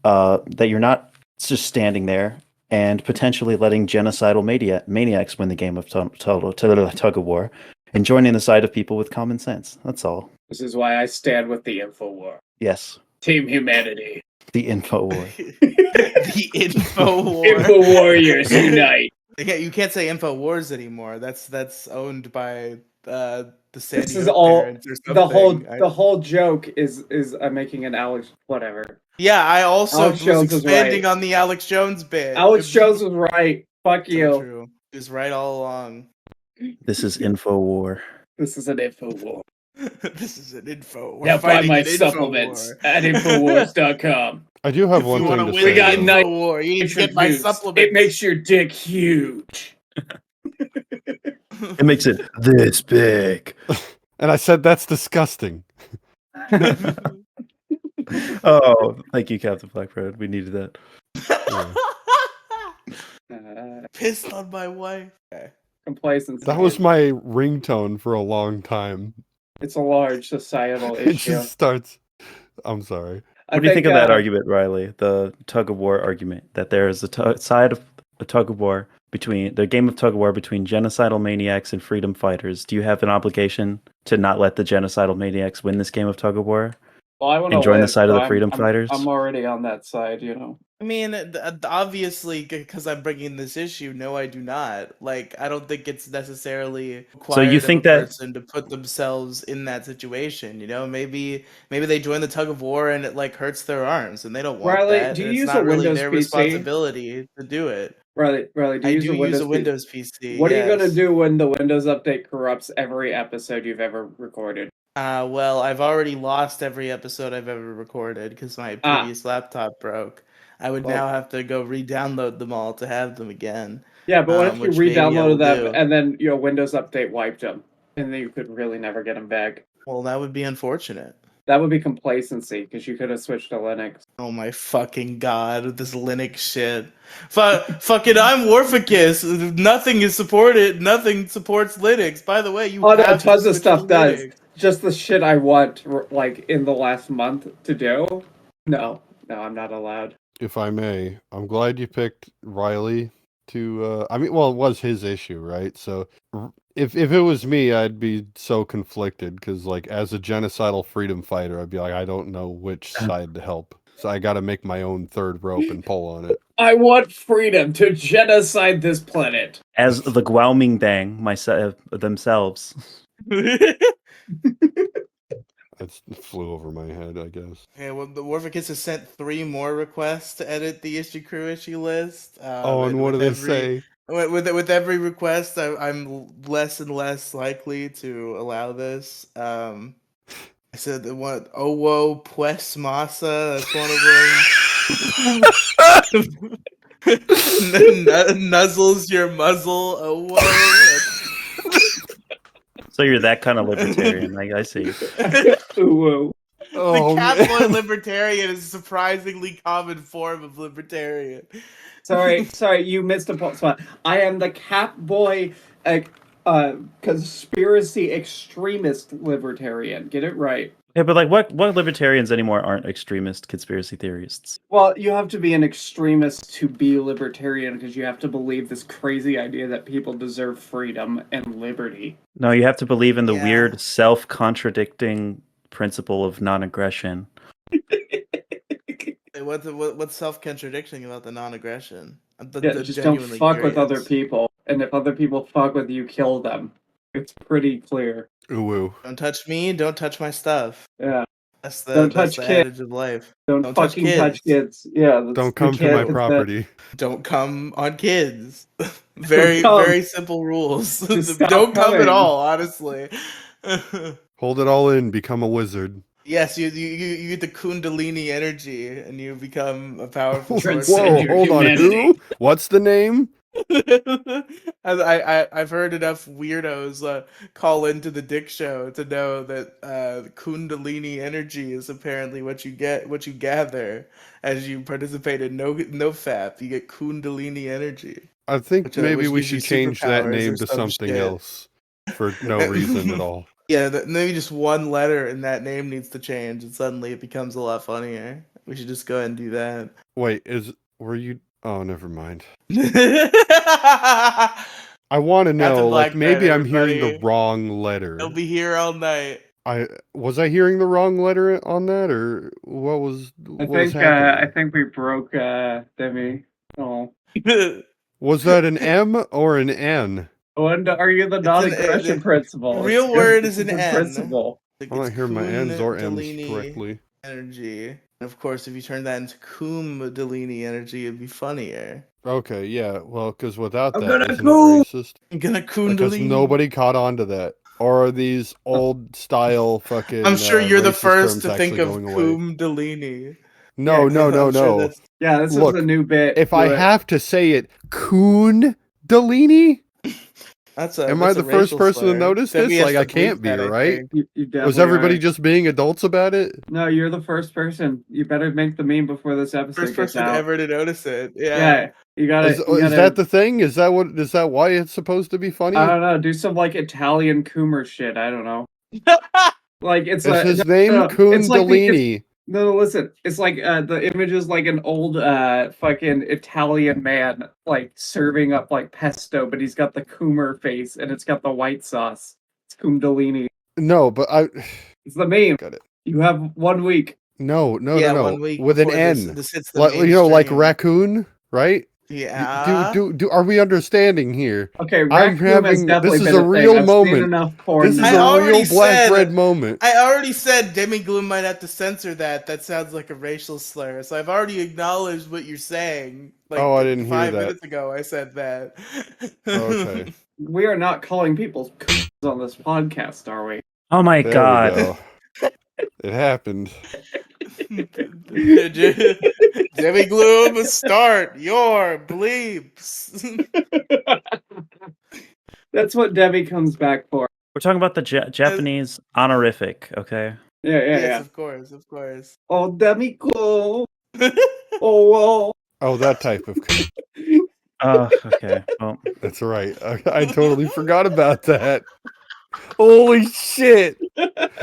that you're not just standing there and potentially letting genocidal maniacs win the game of tug of war, and joining the side of people with common sense. That's all. This is why I stand with the InfoWar. Yes. Team Humanity. The info war. The info war. Info Warriors unite. You can't say InfoWars anymore. That's owned by the Sandy This is Hook all parents or the something. whole joke is I'm making an Alex whatever. Yeah, I also Alex Jones was was expanding right. on the Alex Jones bit. Alex Jones was right. Fuck So you. true. He was right all along. This is info war. This is an InfoWar. This is an info. We're Now buy fighting my an supplements InfoWar. at Infowars.com. I do have If one you thing want to to say. win We got an night- InfoWar, you need to get my Boots. supplements. It makes your dick huge. It makes it this big. And I said that's disgusting. Oh, thank you, Captain Blackbird. We needed that. Pissed on my wife. Okay. Complacency. That was my ringtone for a long time. It's a large societal It issue. just starts. I'm sorry. What do you think of that argument, Riley? The tug of war argument that there is a side of a tug of war between the game of tug of war between genocidal maniacs and freedom fighters. Do you have an obligation to not let the genocidal maniacs win this game of tug of war? Well, I want and join the side of the freedom fighters? I'm already on that side, you know. I mean, obviously, because I'm bringing this issue, no, I do not. Like, I don't think it's necessarily required you think of a that- person to put themselves in that situation. You know, maybe they join the tug of war and it like hurts their arms, and they don't want Riley, that. do you and it's use not a really Windows their PC? responsibility to do it. Riley, do you use a Windows PC. What are you gonna yes. do when the Windows update corrupts every episode you've ever recorded? Well, I've already lost every episode I've ever recorded because my previous laptop broke. I would now have to go re-download them all to have them again. Yeah, but what if you which maybe I will re-downloaded them do. and then your Windows update wiped them, and then you could really never get them back? Well, that would be unfortunate. That would be Complacency, because you could have switched to Linux. Oh my fucking god, with this Linux shit. Fucking, I'm Warficus. Nothing is supported. Nothing supports Linux. By the way, you Oh no, have to tons of switch stuff to does. Linux. Just the shit I want, like, in the last month to do? No, I'm not allowed. If I may, I'm glad you picked Riely to. I mean, well, it was his issue, right? So if it was me, I'd be so conflicted because, like, as a genocidal freedom fighter, I'd be like, I don't know which side to help. So I got to make my own third rope and pull on it. I want freedom to genocide this planet. As the Guomingdang themselves. It flew over my head, I guess. Yeah, well, the Warficus has sent 3 more requests to edit the issue crew issue list. And what do they say? With every request, I'm less and less likely to allow this. I said the one Owo Pues Masa. That's one of them. Nuzzles your muzzle. Owo. So you're that kind of libertarian, I see. Ooh. The Catboy libertarian is a surprisingly common form of libertarian. Sorry, you missed a spot. I am the Catboy conspiracy extremist libertarian. Get it right. Yeah, but like, what libertarians anymore aren't extremist conspiracy theorists? Well, you have to be an extremist to be libertarian because you have to believe this crazy idea that people deserve freedom and liberty. No, you have to believe in the Yeah. weird self-contradicting principle of non-aggression. What's self-contradicting about the non-aggression? Just don't fuck with other people, and if other people fuck with you, kill them. It's pretty clear. Ooh. Don't touch me. Don't touch my stuff. Yeah. That's Don't the touch kids. adage of life. Don't touch fucking touch kids. Yeah. Don't come to my property. Don't come on kids. Don't Very come. very simple rules. Just stop Don't come coming. at all. Honestly. Hold it all in. Become a wizard. Yes, you get the Kundalini energy, and you become a powerful Whoa, Transcend sorcerer. your hold on. humanity. Who? What's the name? I've heard enough weirdos call into the Dick Show to know that Kundalini energy is apparently what you gather as you participate in no FAP. You get Kundalini energy. I think Which, maybe which we gives you should change that superpowers name or to some something shit. else for no reason at all. Yeah, maybe just one letter in that name needs to change, and suddenly it becomes a lot funnier. We should just go ahead and do that. Wait, were you? Oh, never mind. Captain I want to know, like, Black maybe Knight, I'm hearing the everybody. wrong letter. He'll be here all night. Was I hearing the wrong letter on that, or what was happening? I think we broke Demi. Oh. Was that an M or an N? And are you the non-aggression principle? Real It's word good- is an it's a N. principle. Like, I'm not it's hearing my N's or M's Kundalini correctly. energy. And of course, if you turn that into Kundalini energy, it'd be funnier. Okay, yeah. Well, because without I'm that, gonna isn't go! it racist? I'm gonna Because Kundalini. nobody caught on to that. Or are these old style fucking? I'm sure you're the racist first terms to think actually of going away? Kundalini. No, Yeah, no, no, I'm sure no. that's- Yeah, this Look, is a new bit. If Do I it. have to say it, Kundalini? Am I that's a the first racial person to slur. notice Debbie this? has Like, to I can't bleep be, that, I right? think. You Was definitely everybody are. just being adults about it? No, you're the first person. You better make the meme before this episode First gets person out. ever to notice it. Yeah, you gotta. Is that the thing? Is that why it's supposed to be funny? I don't know. Do some like Italian Coomer shit. I don't know. Like it's Is his no, name no, it's like Kundalini? No, listen. It's like the image is like an old fucking Italian man like serving up like pesto, but he's got the Coomer face and it's got the white sauce. It's Kundalini. No, but It's the meme. got it. You have 1 week. No, 1 week with an before N. this hits the Like, you know, like mainstream. raccoon, right? Yeah. Do are we understanding here? Okay, I'm raccoon has having definitely this is been a thing. real I've seen moment. enough porn. This is I a already real black said- bread moment. I already said Demigloom might have to censor that. That sounds like a racial slur. So I've already acknowledged what you're saying. Like, Oh, I didn't hear 5 that. minutes ago, I said that. Okay. We are not calling people coons on this podcast, are we? Oh my There god. we go. It happened. Demigloom, start your bleeps. That's what Debbie comes back for. We're talking about the Japanese honorific, okay? Yeah, yeah, Yes, yeah. of course, of course. Oh, Demigloom. Oh, Oh, that type of. Okay. Well, That's right. I totally forgot about that. Holy shit!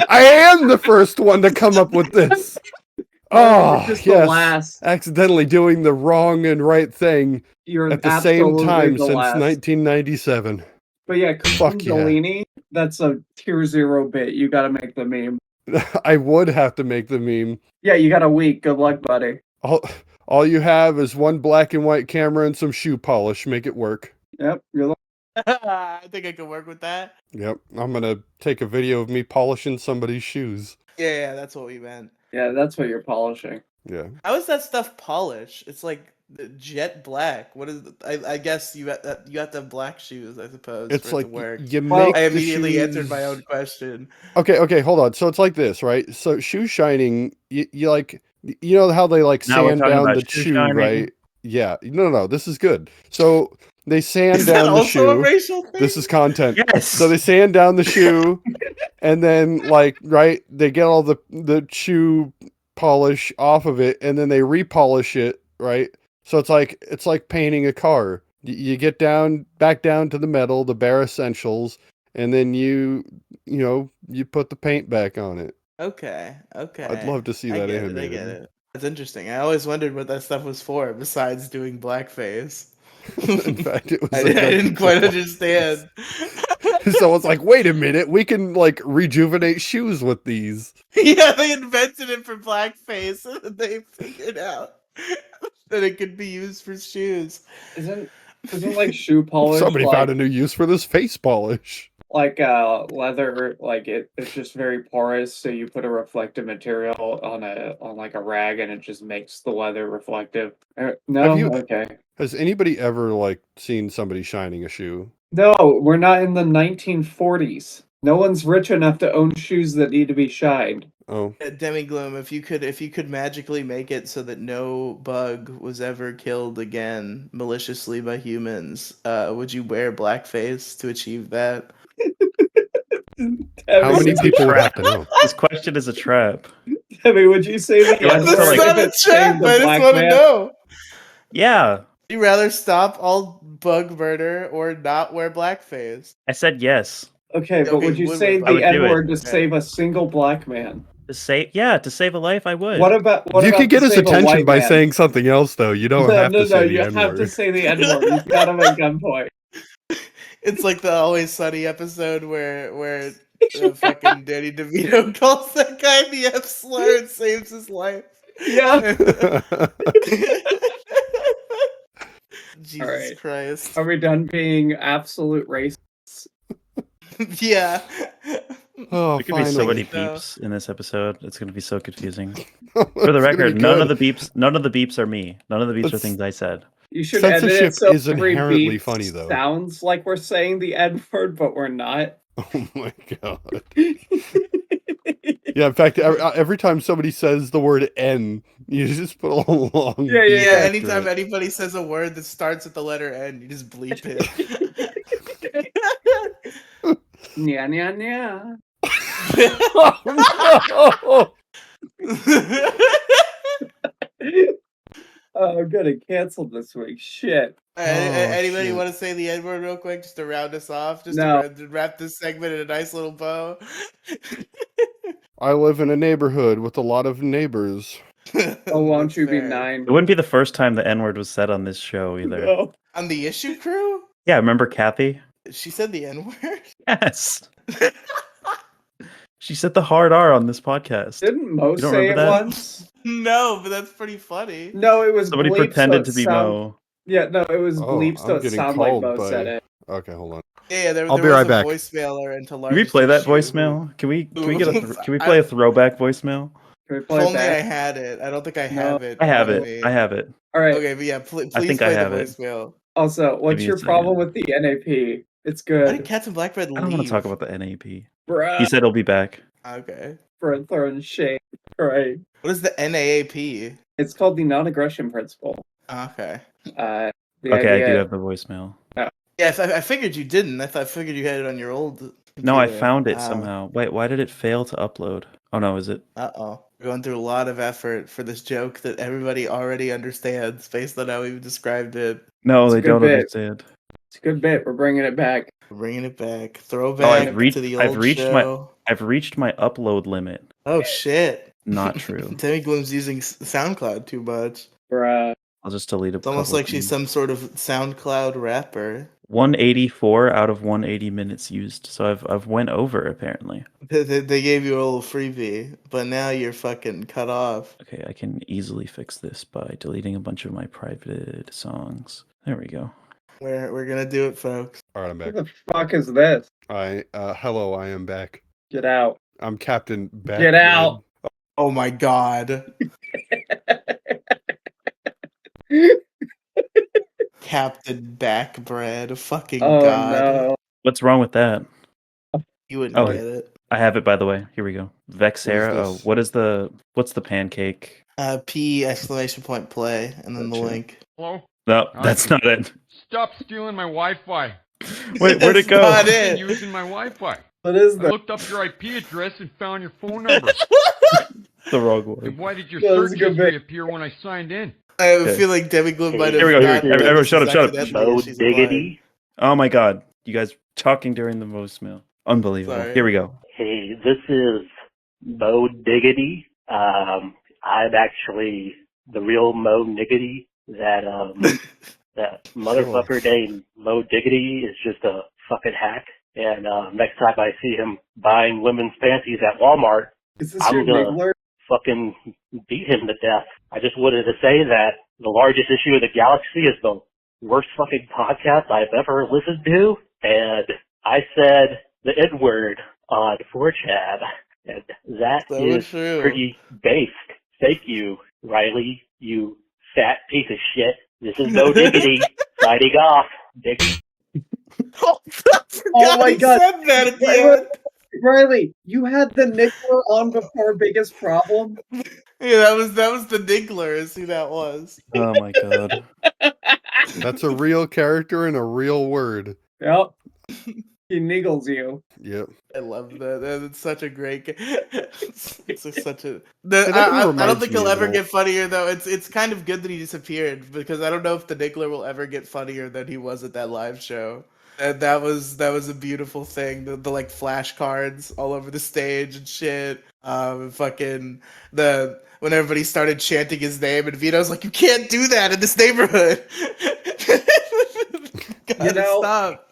I am the first one to come up with this. You're Oh, just the yes. last. Accidentally doing the wrong and right thing You're at the same absolutely time the since last. 1997. But yeah, Fuck yeah. Kundalini, that's a tier 0 bit. You gotta make the meme. I would have to make the meme. Yeah, you got a week. Good luck, buddy. All you have is one black and white camera and some shoe polish. Make it work. Yep, you're the I think I could work with that. Yep. I'm going to take a video of me polishing somebody's shoes. Yeah, that's what we meant. Yeah, that's what you're polishing. Yeah. How is that stuff polished? It's like jet black. What is? I guess you have to have black shoes, I suppose. It's for like it to work. you Well, make I the immediately answered my shoes- own question. Okay, hold on. So it's like this, right? So shoe shining, you like, you know how they like Now we're sand talking down about the shoe shoe, shining? right? Yeah. No, this is good. So they sand Is that down the also a shoe. racial thing? This is content. yes. So they sand down the shoe, and then like right, they get all the shoe polish off of it, and then they repolish it, right? So it's like painting a car. You get back down to the metal, the bare essentials, and then you put the paint back on it. Okay. I'd love to see I that get animated. it. That's interesting. I always wondered what that stuff was for, besides doing blackface. In fact, it was. I didn't quite understand. Someone's like, "Wait a minute, we can like rejuvenate shoes with these." Yeah, they invented it for blackface, and then they figured out that it could be used for shoes. Isn't like shoe polish Somebody like, found a new use for this face polish. like leather, like it's just very porous, so you put a reflective material on like a rag and it just makes the leather reflective. No, Have you- okay. Has anybody ever like seen somebody shining a shoe? No, we're not in the 1940s. No one's rich enough to own shoes that need to be shined. Oh, Demigloom, if you could magically make it so that no bug was ever killed again maliciously by humans, would you wear blackface to achieve that? how many people would have to know? This question is a trap. Debbie, would you say the You want N-word to, like- if not a it saved trap. the I just black want to man? know. Yeah, Would you rather stop all bug murder or not wear blackface? I said yes. Okay, but Okay, would you would say we- I would the do it. N-word to Okay. save a single black man? To save a life, I would. What about You about could get to his save a attention white by man? saying something else, though. You don't have to say the you N have to word. say the N-word. You've got him at gunpoint. It's like the Always Sunny episode where fucking Danny DeVito calls that guy the F slur and saves his life. Yeah. Jesus Alright. Christ. Are we done being absolute racists? Yeah. Oh, There could be so many finally. beeps in this episode. It's going to be so confusing. For For the record, none of the beeps are me. None of the beeps are That's- things I said. You should edit Censorship it so is every inherently beep funny, though. sounds like we're saying the N-word, but we're not. Oh my god. Yeah, in fact, every time somebody says the word N, you just put a long. Yeah, beep Yeah, after anytime it. anybody says a word that starts with the letter N, you just bleep it. Nya, nya, nya. Oh, Oh, I'm getting canceled this week. Shit. Anybody shit. want to say the N word real quick, just to round us off, just No. to wrap this segment in a nice little bow? I live in a neighborhood with a lot of neighbors. Oh, won't That's you be fair. 9? It wouldn't be the first time the N word was said on this show either. No. On the issue crew? Yeah, remember Kathy? She said the N word? Yes. She said the hard R on this podcast. Didn't Mo You don't say it remember that? once? No, but that's pretty funny. No, it was Somebody bleep, pretended so to be it sound... Mo. Yeah, no, it was Oh, bleep, so I'm it getting sounded like called Mo by- said it. Okay, hold on. Yeah, there I'll was be right a back. voicemailer into Can largest we play that issue voicemail? Can we play a throwback voicemail? Can we If play it only I back? had it. I don't think I No. have it. I have on it. me. I have it. All right. Okay, but yeah, please I think I play the have it. voicemail. Also, what's me a your second. problem with the NAP? It's Why did good. Cats and Blackbird leave? I don't want to talk about the NAP. Bruh. He said he'll be back. Okay. For throwing shade. Right. What is the NAAP? It's called the non-aggression principle. Okay. The Okay, I idea... do have the voicemail. Yeah, I figured you didn't. I figured you had it on your old. No, I computer. found it Wow. somehow. Wait, why did it fail to upload? Oh no, is it? Uh-oh. We're going through a lot of effort for this joke that everybody already understands based on how we've described it. No, It's a they good don't bit. understand. It's a good bit. We're bringing it back. We're bringing it back. Oh, Throwback to the I've old reached show. I've reached my upload limit. Oh, shit. Not true. Demigloom's using SoundCloud too much. Bruh. I'll just delete a It's almost couple like she's things. some sort of SoundCloud rapper. 184 out of 180 minutes used. So I've went over apparently. They gave you a little freebie, but now you're fucking cut off. Okay, I can easily fix this by deleting a bunch of my private songs. There we go. We're gonna do it, folks. All right, I'm What back. the fuck is this? Hello, I am back. Get out. I'm Captain Back. Get out. Oh my god. Captain Backbread. Fucking Oh god. no. What's wrong with that? You wouldn't Oh, get it. I have it by the way. Here we go. Vexera. Oh, this? what's the pancake? P exclamation point play and then the Gotcha. link. Hello? No, that's not it. Stop stealing my Wi-Fi. Wait, where'd it That's go? not I've been it. using my Wi-Fi. What is I that? looked up your IP address and found your phone number. The wrong And one. why did your Yeah, this is search a good history bit. appear when I signed in? I Okay. feel like Demigloom might have Here we go, here we forgotten go. that Everyone this shut is up, shut up. accidentally Mode she's applying. diggity. Oh my god. You guys talking during the voicemail. Unbelievable. Sorry. Here we go. Hey, this is Mode Diggity. I'm actually the real Mo Niggity. That motherfucker named Mo Diggity is just a fucking hack. And next time I see him buying women's panties at Walmart, Is this I'm your gonna Niggler? fucking beat him to death. I just wanted to say that the largest issue of the galaxy is the worst fucking podcast I've ever listened to, and I said the N-word on 4chan, and that So is true. pretty based. Thank you, Riley, you fat piece of shit. This is No Diggity, signing off. Dick. Oh, I forgot my he God. said that at the Wait, end. Riley, you had the Niggler on before Biggest Problem? Yeah, that was the Niggler is who that was. Oh my god. That's a real character and a real word. Yep. He niggles you. Yep. I love that. That's such a great. Such a. It never I don't reminds think me he'll of ever an get funnier though. It's kind of good that he disappeared because I don't know if the Niggler will ever get funnier than he was at that live show. And that was a beautiful thing. The like flashcards all over the stage and shit. Fucking when everybody started chanting his name and Vito's like, you can't do that in this neighborhood. Gotta stop.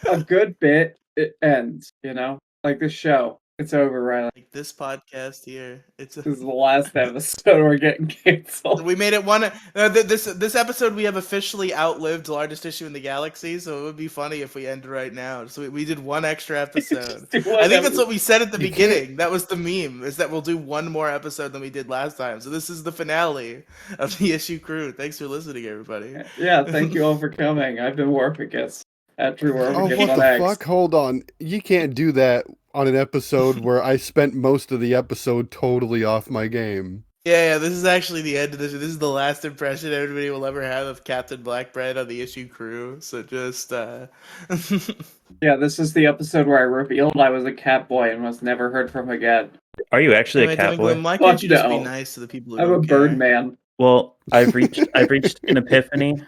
A good bit, it ends, you know? Like the show. It's over, Riley. Like this podcast here, This is the last episode. We're getting canceled. we made it one. This episode we have officially outlived the largest issue in the galaxy, so it would be funny if we end right now. So we did one extra episode. Just do one I think that's episode. what we said at the You beginning. That was the meme. Is that we'll do one more episode than we did last time. So this is the finale of the issue crew. Thanks for listening, everybody. Yeah, thank you all for coming. I've been Warficus. At True Oh, Warficus what on the X. fuck? Hold on. You can't do that on an episode where I spent most of the episode totally off my game. Yeah, this is actually the end of this. This is the last impression everybody will ever have of Captain Blackbread on the issue crew. So just Yeah, this is the episode where I revealed I was a cat boy and was never heard from again. Are you actually a Anyway, cat boy? Demigloom, why can't Fuck you just be no. nice to the people who I'm a don't care? bird man. Well, I've reached an epiphany,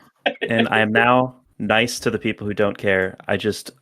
and I am now nice to the people who don't care. I just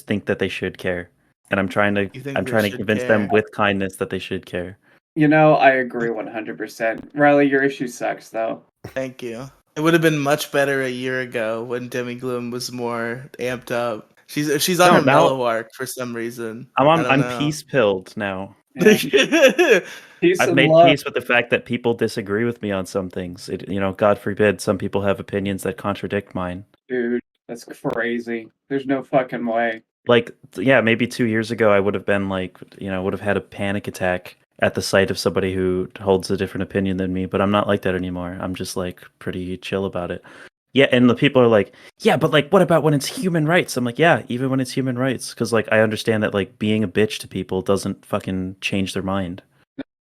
think that they should care, and I'm trying You think to they should convince them care? with kindness that they should care. You know, I agree 100%. Riley, your issue sucks, though. Thank you. It would have been much better a year ago when Demigloom was more amped up. She's on No, her now- mellow arc for some reason. I'm peace pilled now. Yeah. Peace I've and made love. peace with the fact that people disagree with me on some things. God forbid, some people have opinions that contradict mine. Dude, that's crazy. There's no fucking way. Like, yeah, maybe 2 years ago, I would have been like, would have had a panic attack at the sight of somebody who holds a different opinion than me, but I'm not like that anymore. I'm just like pretty chill about it. Yeah, and the people are like, yeah, but like, what about when it's human rights? I'm like, yeah, even when it's human rights, because like I understand that like being a bitch to people doesn't fucking change their mind.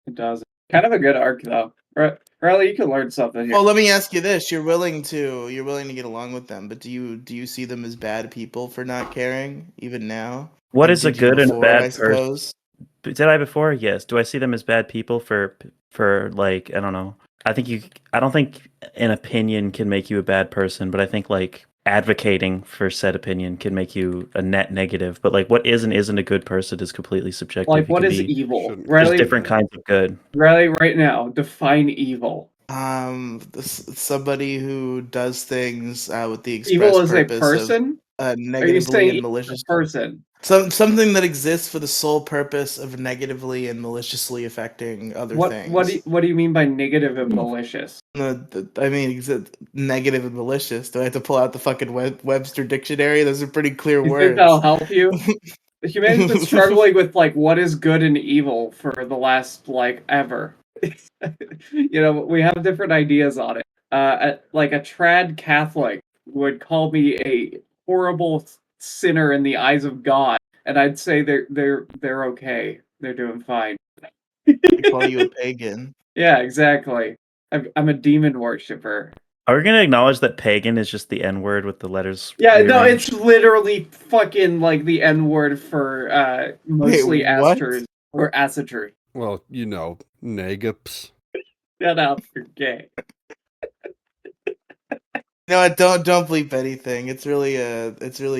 It does. Kind of a good arc, though. Riley, you can learn something here. Well, let me ask you this: you're willing to get along with them, but do you see them as bad people for not caring even now? What And is a did you good and a before, bad I person? suppose? Did I before? Yes. Do I see them as bad people for like, I don't know. I don't think an opinion can make you a bad person, but I think like advocating for said opinion can make you a net negative. But like what is and isn't a good person is completely subjective. Like, It what can is be, evil? Shouldn't- there's Riley, different kinds of good. Riley, right now, define evil. Somebody who does things with the express Evil is a purpose person? of Are you negatively saying and evil is a maliciously. person? Something that exists for the sole purpose of negatively and maliciously affecting other things. What do you mean by negative and malicious? I mean, is it negative and malicious? Do I have to pull out the fucking Webster dictionary? Those are pretty clear You words. think that'll help you? Humanity's been struggling with like what is good and evil for the last like ever. You know, we have different ideas on it. Like a trad Catholic would call me a horrible sinner in the eyes of God, and I'd say they're okay. They're doing fine. They call you a pagan. Yeah, exactly. I'm a demon worshiper. Are we gonna acknowledge that pagan is just the N word with the letters? Yeah, no, rearranged? it's literally fucking like the N word for mostly Wait, what? asters or asseters. Well, you know, negaps. Shut up, you're gay. No, don't bleep anything. It's really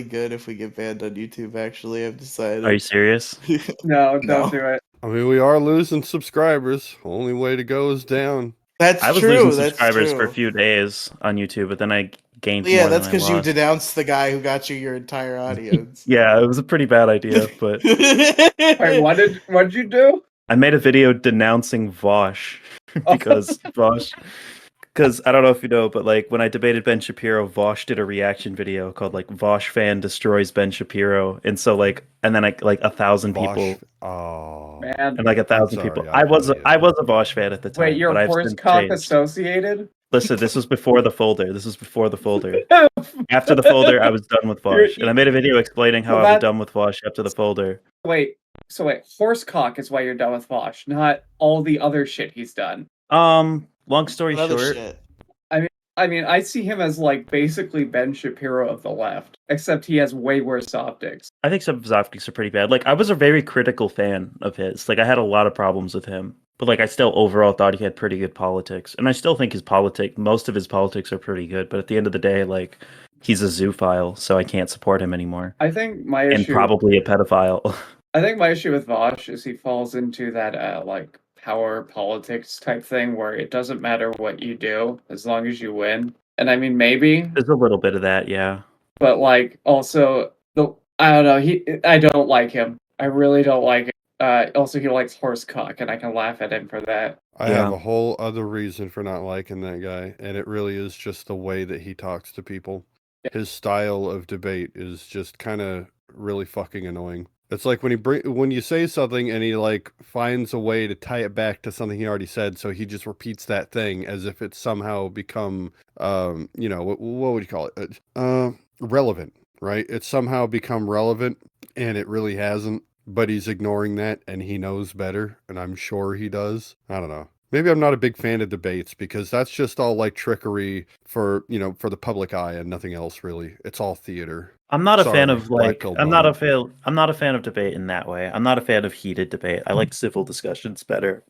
good if we get banned on YouTube. Actually, I've decided. Are you serious? No, No. don't do it. I mean, we are losing subscribers. Only way to go is down. That's I was true. losing That's subscribers for a true. few days on YouTube, but then I gained Yeah, more that's than I because you lost. denounced the guy who got you your entire audience. Yeah, it was a pretty bad idea, but Wait, what did you do? I made a video denouncing Vosh because I don't know if you know, but like when I debated Ben Shapiro, Vosh did a reaction video called like Vosh fan destroys Ben Shapiro, and so like and then like 1,000 people Vosh. Oh. Man, and like 1,000 sorry, people. I I was believe I it. was a Vosh fan at the time. wait, you're but I've horse since cock changed. associated? Listen, this was before the folder. After the folder, I was done with Vosh, and I made a video explaining how Well, I was that- done with Vosh after the folder. Wait, horse cock is why you're done with Vosh, not all the other shit he's done. Long story Another short, shit. I mean, I see him as like basically Ben Shapiro of the left, except he has way worse optics. I think some of his optics are pretty bad. Like, I was a very critical fan of his. Like, I had a lot of problems with him. But, like, I still overall thought he had pretty good politics. And I still think most of his politics are pretty good. But at the end of the day, like, he's a zoophile, so I can't support him anymore. I think my And issue probably a pedophile. I think my issue with Vosh is he falls into that like power politics type thing where it doesn't matter what you do as long as you win. And I mean maybe, There's a little bit of that, yeah. but like also I don't know, I don't like him. I really don't like him. Also he likes horse cock and I can laugh at him for that. I Yeah. have a whole other reason for not liking that guy, and it really is just the way that he talks to people. Yeah. His style of debate is just kind of really fucking annoying. It's like when you say something and he like finds a way to tie it back to something he already said, so he just repeats that thing as if it's somehow become you know, what would you call it? Relevant, right? It's somehow become relevant, and it really hasn't. But he's ignoring that, and he knows better, and I'm sure he does. I don't know. Maybe I'm not a big fan of debates because that's just all like trickery for, you know, for the public eye and nothing else really. It's all theater. I'm not a fan Sorry, of black like pill I'm not a moment. fan I'm not a fan of debate in that way. I'm not a fan of heated debate. I like civil discussions better.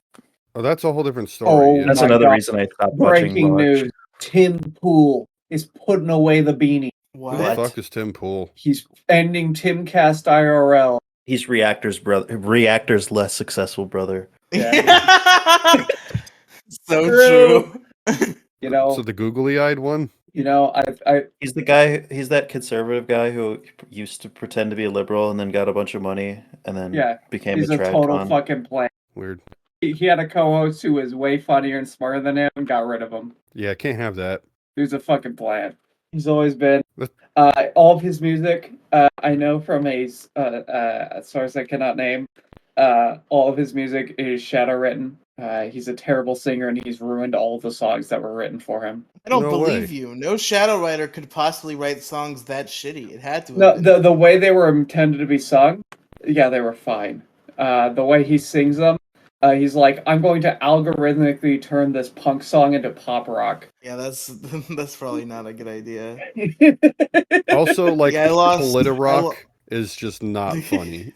Oh, that's a whole different story. Oh, yeah. That's my another God. reason I stopped watching Breaking Vosh. news. Tim Pool is putting away the beanie. Who the What? fuck is Tim Pool? He's ending Timcast IRL. He's Reactor's less successful brother. So True. true. You know, So the googly-eyed one? you know, He's that conservative guy who used to pretend to be a liberal and then got a bunch of money and then Yeah, became he's a a trad total con. fucking plan. Weird. He had a co-host who was way funnier and smarter than him and got rid of him. Yeah, can't have that. He was a fucking plan. He's always been. What? All of his music, I know from a source I cannot name. All of his music is shadow written. He's a terrible singer, and he's ruined all of the songs that were written for him. I don't No believe way. you. No shadow writer could possibly write songs that shitty. It had to. No, have been. the way they were intended to be sung, yeah, they were fine. The way he sings them, he's like, I'm going to algorithmically turn this punk song into pop rock. Yeah, that's probably not a good idea. Also, like, Yeah, I lost- Politorock is just not funny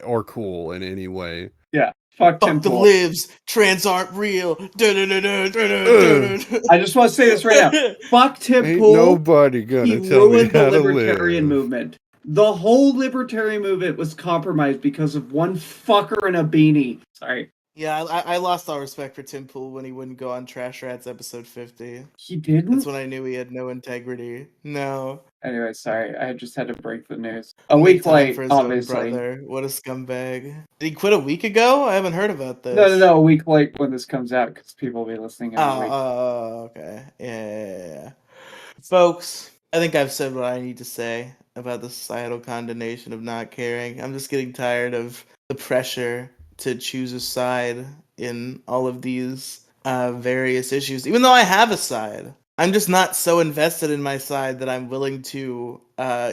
or cool in any way. Yeah. Fuck Tim Fuck the Pool. libs. Trans aren't real. Dun-dun-dun-dun-dun-dun-dun. I just want to say this right now. Fuck Tim Ain't Pool. nobody gonna He tell me ruined the how to libertarian live. movement. The whole libertarian movement was compromised because of one fucker in a beanie. Sorry. Yeah, I lost all respect for Tim Pool when he wouldn't go on Trash Rats episode 50. He didn't? That's when I knew he had no integrity. No. Anyway, sorry. I just had to break the news. A Make week time late, for his own obviously. brother. What a scumbag. Did he quit a week ago? I haven't heard about this. No, a week late when this comes out because people will be listening in a week. Oh, okay. Yeah. Folks, I think I've said what I need to say about the societal condemnation of not caring. I'm just getting tired of the pressure to choose a side in all of these various issues. Even though I have a side, I'm just not so invested in my side that I'm willing to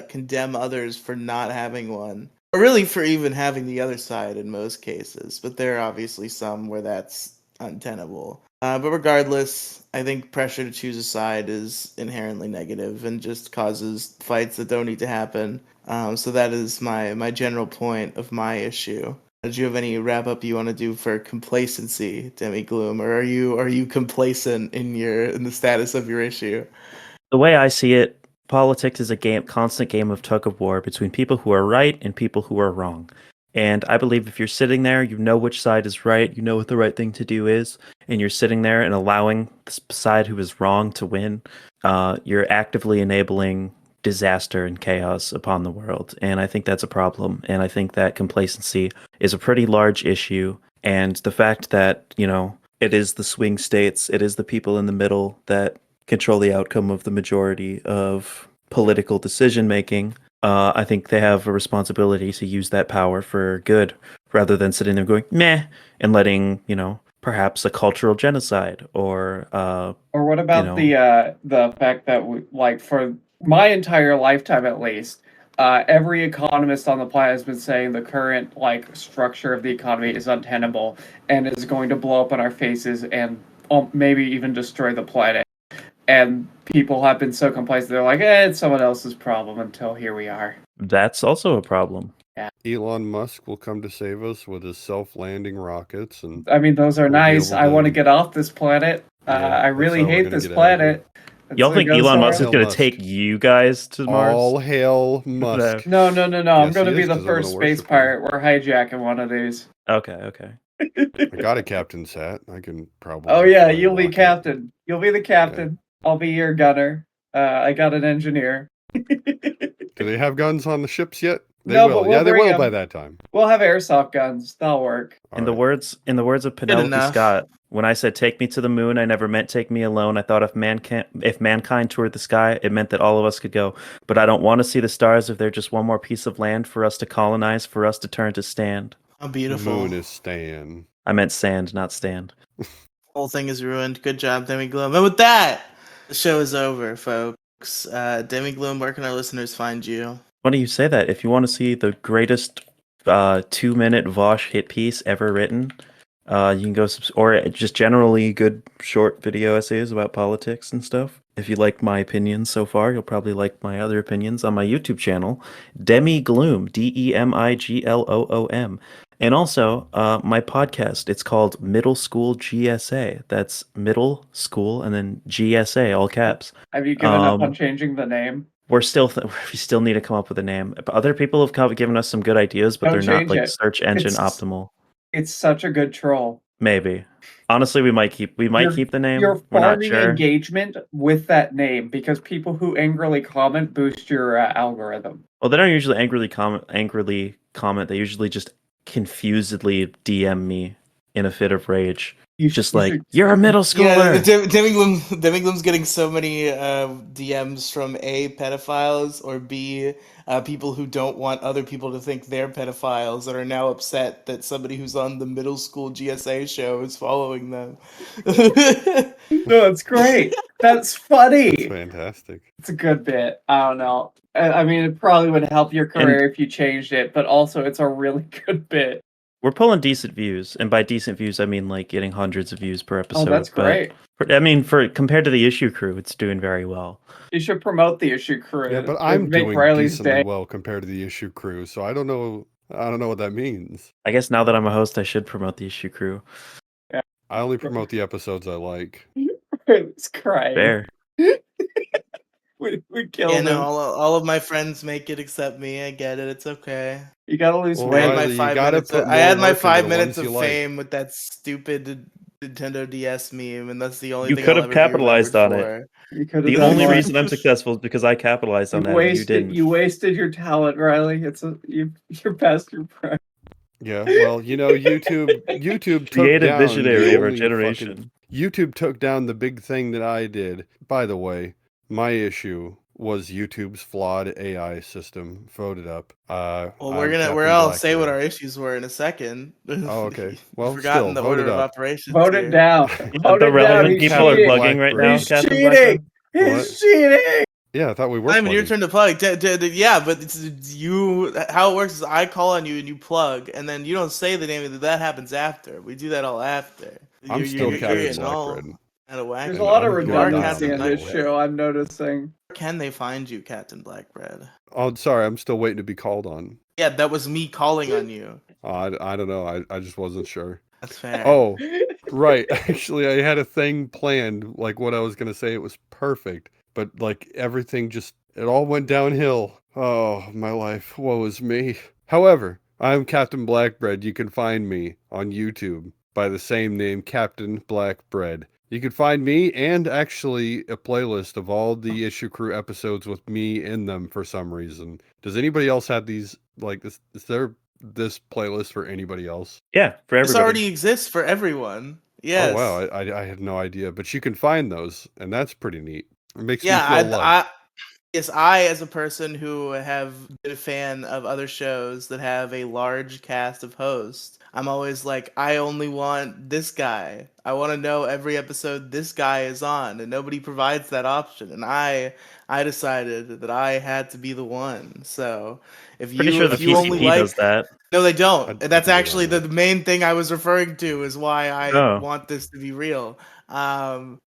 condemn others for not having one. Or really for even having the other side in most cases. But there are obviously some where that's untenable. But regardless, I think pressure to choose a side is inherently negative and just causes fights that don't need to happen. So that is my general point of my issue. Did you have any wrap up you want to do for complacency, Demigloom, or are you complacent in the status of your issue? The way I see it, politics is a constant game of tug of war between people who are right and people who are wrong. And I believe if you're sitting there, you know which side is right, you know what the right thing to do is, and you're sitting there and allowing the side who is wrong to win, you're actively enabling disaster and chaos upon the world. And I think that's a problem. And I think that complacency is a pretty large issue. And the fact that, it is the swing states, it is the people in the middle that control the outcome of the majority of political decision making. I think they have a responsibility to use that power for good rather than sitting there going meh and letting perhaps a cultural genocide or what about the fact that for my entire lifetime at least, every economist on the planet has been saying the current structure of the economy is untenable and is going to blow up in our faces and maybe even destroy the planet. And people have been so complacent, they're like, it's someone else's problem until here we are. That's also a problem. Yeah. Elon Musk will come to save us with his self-landing rockets. And I mean, those are nice. I want to get off this planet. I really hate this planet. Y'all think Elon Musk is going to take you guys to Mars? All hail Musk. No. I'm going to be the first space pirate. We're hijacking one of these. Okay. I got a captain's hat. I can probably... Oh, yeah, you'll be captain. You'll be the captain. Yeah. I'll be your gunner. I got an engineer. Do they have guns on the ships yet? They no, will. But they will by that time. We'll have airsoft guns. That'll work. In the words of Penelope Scott, when I said "take me to the moon," I never meant take me alone. I thought if mankind toured the sky, it meant that all of us could go. But I don't want to see the stars if they're just one more piece of land for us to colonize, for us to turn to stand. How beautiful. The moon is Stan. I meant sand, not stand. The whole thing is ruined. Good job, Demigloom. And with that, the show is over, folks. Demigloom, where can our listeners find you? Funny you say that. If you want to see the greatest 2-minute Vosh hit piece ever written, you can go or just generally good short video essays about politics and stuff. If you like my opinions so far, you'll probably like my other opinions on my YouTube channel, Demigloom, DEMIGLOOM. And also, my podcast, it's called Middle School GSA. That's middle school and then GSA, all caps. Have you given up on changing the name? We still need to come up with a name. Other people have given us some good ideas, but they're not search engine optimal. It's such a good troll. Maybe. Honestly, we might keep the name. You're farming engagement with that name because people who angrily comment boost your algorithm. Well, they don't usually angrily comment. They usually just confusedly DM me in a fit of rage. You're a middle schooler. Yeah, Demigloom's getting so many DMs from A, pedophiles, or B, people who don't want other people to think they're pedophiles that are now upset that somebody who's on the middle school GSA show is following them. No, it's great. That's funny. That's fantastic. It's a good bit. I don't know. I mean, it probably would help your career if you changed it, but also it's a really good bit. We're pulling decent views, and by decent views, I mean like getting hundreds of views per Oh, episode. that's great. I mean, for compared to the issue crew, it's doing very well. You should promote the issue crew. Yeah, but It'd I'm make doing Riley's decently day. well compared to the issue crew, so I don't know what that means. I guess now that I'm a host, I should promote the issue crew. I only promote the episodes I like. It's crying. Fair. We killed Yeah, him. no, all of my friends make it except me. I get it. It's okay. You gotta lose Well, I had weight. my Riley, you 5 gotta minutes. put I had more my work into 5 the minutes ones of you like. fame with that stupid Nintendo DS meme, and that's the only You thing could I'll have ever be capitalized on remembered it. for. You could have The done only more. reason I'm successful is because I capitalized on that. And you didn't. You wasted your talent, Riley. You're past your prime. Yeah, well, YouTube took Creative down visionary the of our only generation. YouTube took down the big thing that I did. By the way, my issue was YouTube's flawed AI system voted up. Well, I'm Captain we'll say what Blackbird. our issues were in a second. Oh, okay. You've Well, forgotten still, the vote order it of up. operations. Vote here. it down. Vote The it down. relevant He's people are cheating. plugging right now, He's Captain cheating. Blackbird. What? He's cheating. Yeah, I thought we were Simon, your plugging. turn to plug. Yeah, but it's you. How it works is I call on you and you plug, and then you don't say the name of it. That happens after. We do that all after. I'm still Captain getting all Blackbird. out of whack. There's a And lot of I'm gonna die on redundancy that in this hill. show, I'm noticing. Where can they find you, Captain Blackbread? Oh, sorry, I'm still waiting to be called on. Yeah, that was me calling on you. I don't know. I just wasn't sure. That's fair. Oh, right. Actually, I had a thing planned, like what I was gonna say. It was perfect, but like everything it all went downhill. Oh, my life. Woe is me. However, I'm Captain Blackbread. You can find me on YouTube by the same name, Captain Blackbread. You can find me and actually a playlist of all the Issue Crew episodes with me in them for some reason. Does anybody else have these? Like, is there this playlist for anybody else? Yeah, for This everybody. already exists for everyone. Yes. Oh wow, I had no idea, but you can find those, and that's pretty neat. It makes Yeah, me feel loved. Yes, I, as a person who have been a fan of other shows that have a large cast of hosts, I'm always like, I only want this guy. I want to know every episode this guy is on, and nobody provides that option. And I decided that I had to be the one. So if Pretty you sure the if you only PCP like, does that. no, they don't. I And that's can get actually on the that. main thing I was referring to is why I Oh. want this to be real. And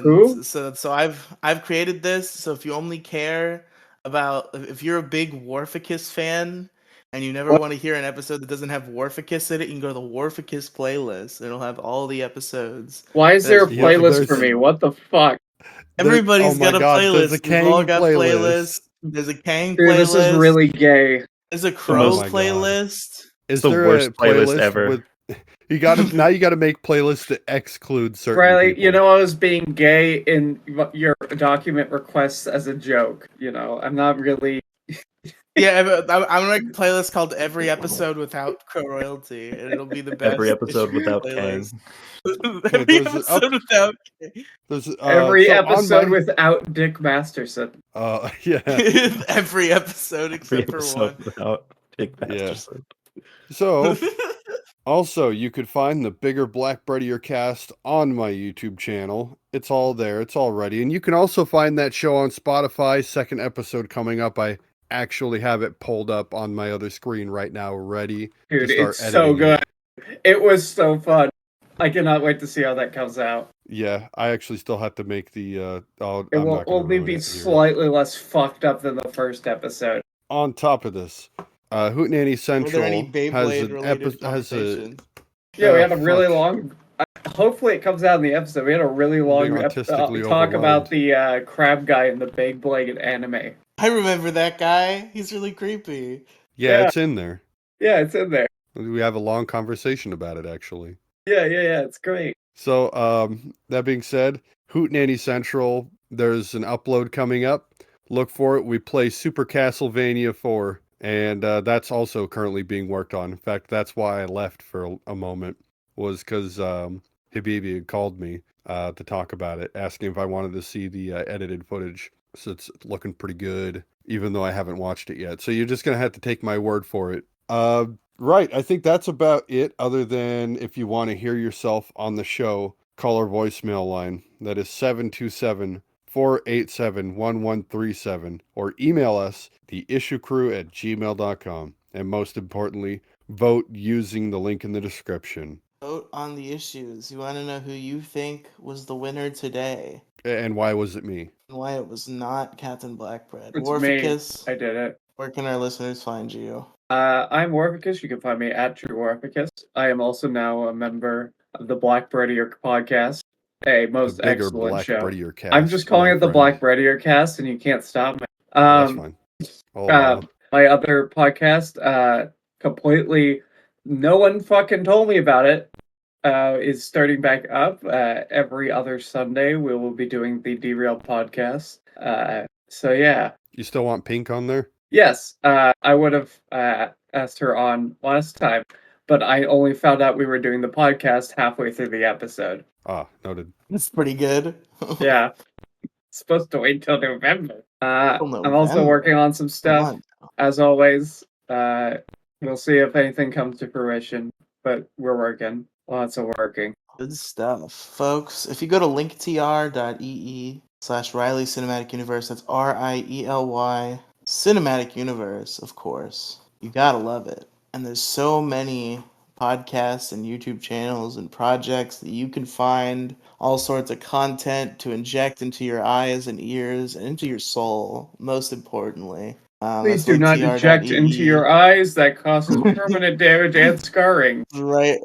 Who? so I've created this. So if you only care about if you're a big Warficus fan and you never want to hear an episode that doesn't have Warficus in it, you can go to the Warficus playlist. It'll have all the episodes. Why is there a Yeah, playlist for there's- me? What the fuck? Everybody's oh my got a God, playlist. there's a We've all Kang got playlist. playlists. There's a Kang Dude, playlist. this is really gay. There's a Crow most- my God. playlist. Is the there worst a playlist playlist ever. with you gotta make playlists that exclude certain Riley, people. you know I was being gay in your document requests as a joke. I'm not really. Yeah, I'm gonna make a playlist called "Every Episode Without Crow Royalty," and it'll be the best. Every episode issue without playlist. Every there's an episode without There's, Every so on episode my- without Dick Masterson. yeah. every episode Every except for episode one. without Dick Yeah. Masterson. So also you could find the bigger Blackbreadier cast on my YouTube channel. It's all there. It's all ready. And you can also find that show on Spotify. Second episode coming up. I actually have it pulled up on my other screen right now, ready Dude, to start it's so editing good. it. It was so fun. I cannot wait to see how that comes out. Yeah, I actually still have to make the It I'm will not gonna only ruin be it here. slightly less fucked up than the first episode. On top of this, Hootenanny Were Central there any has Beyblade an related has a conversations? Yeah, we had a really fuck. long. Hopefully, it comes out in the episode. We had a really long artistically talk about overwhelmed. the crab guy in the Beyblade anime. I remember that guy. He's really creepy. Yeah, Yeah. it's in there. Yeah, it's in there. We have a long conversation about it actually. Yeah, it's great. So, that being said, Hootenanny Central, there's an upload coming up. Look for it. We play Super Castlevania 4, and that's also currently being worked on. In fact, that's why I left for a moment, was because Habibi had called me to talk about it, asking if I wanted to see the edited footage. So it's looking pretty good, even though I haven't watched it yet. So you're just going to have to take my word for it. Right, I think that's about it, other than if you want to hear yourself on the show, call our voicemail line. That is 727-487-1137, or email us, theissuecrew@gmail.com. And most importantly, Vote using the link in the description. Vote on the issues. You want to know who you think was the winner today? And why was it me? And why it was not Captain Blackbread. It's Warficus, me. I did it. where can our listeners find you? I'm Warficus. You can find me at True Warficus. I am also now a member of the Black Breadier podcast. A most The bigger excellent Black show. Breadier cast. I'm just calling my it the friend. Black Breadier cast, and you can't stop me. That's fine. All about it. My other podcast, completely, no one fucking told me about it, is starting back up. Every other Sunday, we will be doing the Derail podcast. So yeah. You still want Pink on there? Yes, I would have asked her on last time, but I only found out we were doing the podcast halfway through the episode. Ah, noted. That's pretty good. Yeah. Supposed to wait till November. Till I'm also November. working on some stuff. Come on. As always, we'll see if anything comes to fruition, but we're working. Lots of working. Good stuff. Folks, if you go to linktr.ee/Riely Cinematic Universe, that's RIELY Cinematic Universe, of course. You gotta love it. And there's so many podcasts and YouTube channels and projects that you can find all sorts of content to inject into your eyes and ears and into your soul, most importantly. Please That's do not inject into your eyes. That causes permanent damage and scarring. Right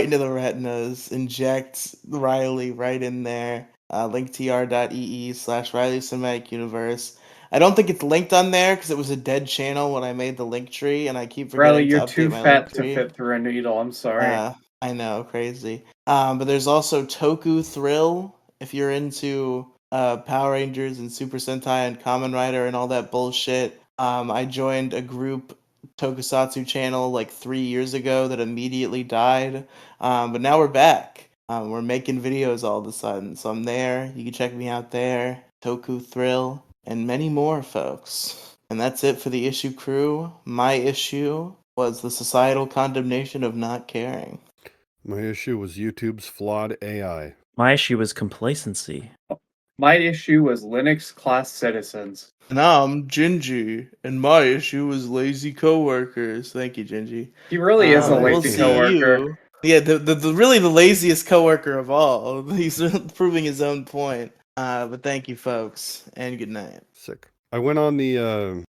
into the retinas. Inject Riely right in there. linktr.ee/Riely Cinematic Universe. I don't think it's linked on there because it was a dead channel when I made the link tree, and I keep forgetting Riley, to you're update too my fat link to tree. fit through a needle. I'm sorry. I know, crazy. But there's also Toku Thrill if you're into Power Rangers and Super Sentai and Kamen Rider and all that bullshit. I joined a group Tokusatsu channel like 3 years ago that immediately died. But now we're back. We're making videos all of a sudden. So I'm there. You can check me out there. Toku Thrill and many more, folks. And that's it for the issue crew. My issue was the societal condemnation of not caring. My issue was YouTube's flawed AI. My issue was complacency. My issue was Linux class citizens. And I'm Gingy, and my issue was lazy coworkers. Thank you, Gingy. He really is a we'll lazy see coworker. You. Yeah, the really the laziest coworker of all. He's proving his own point. But thank you, folks, and good night. Sick. I went on the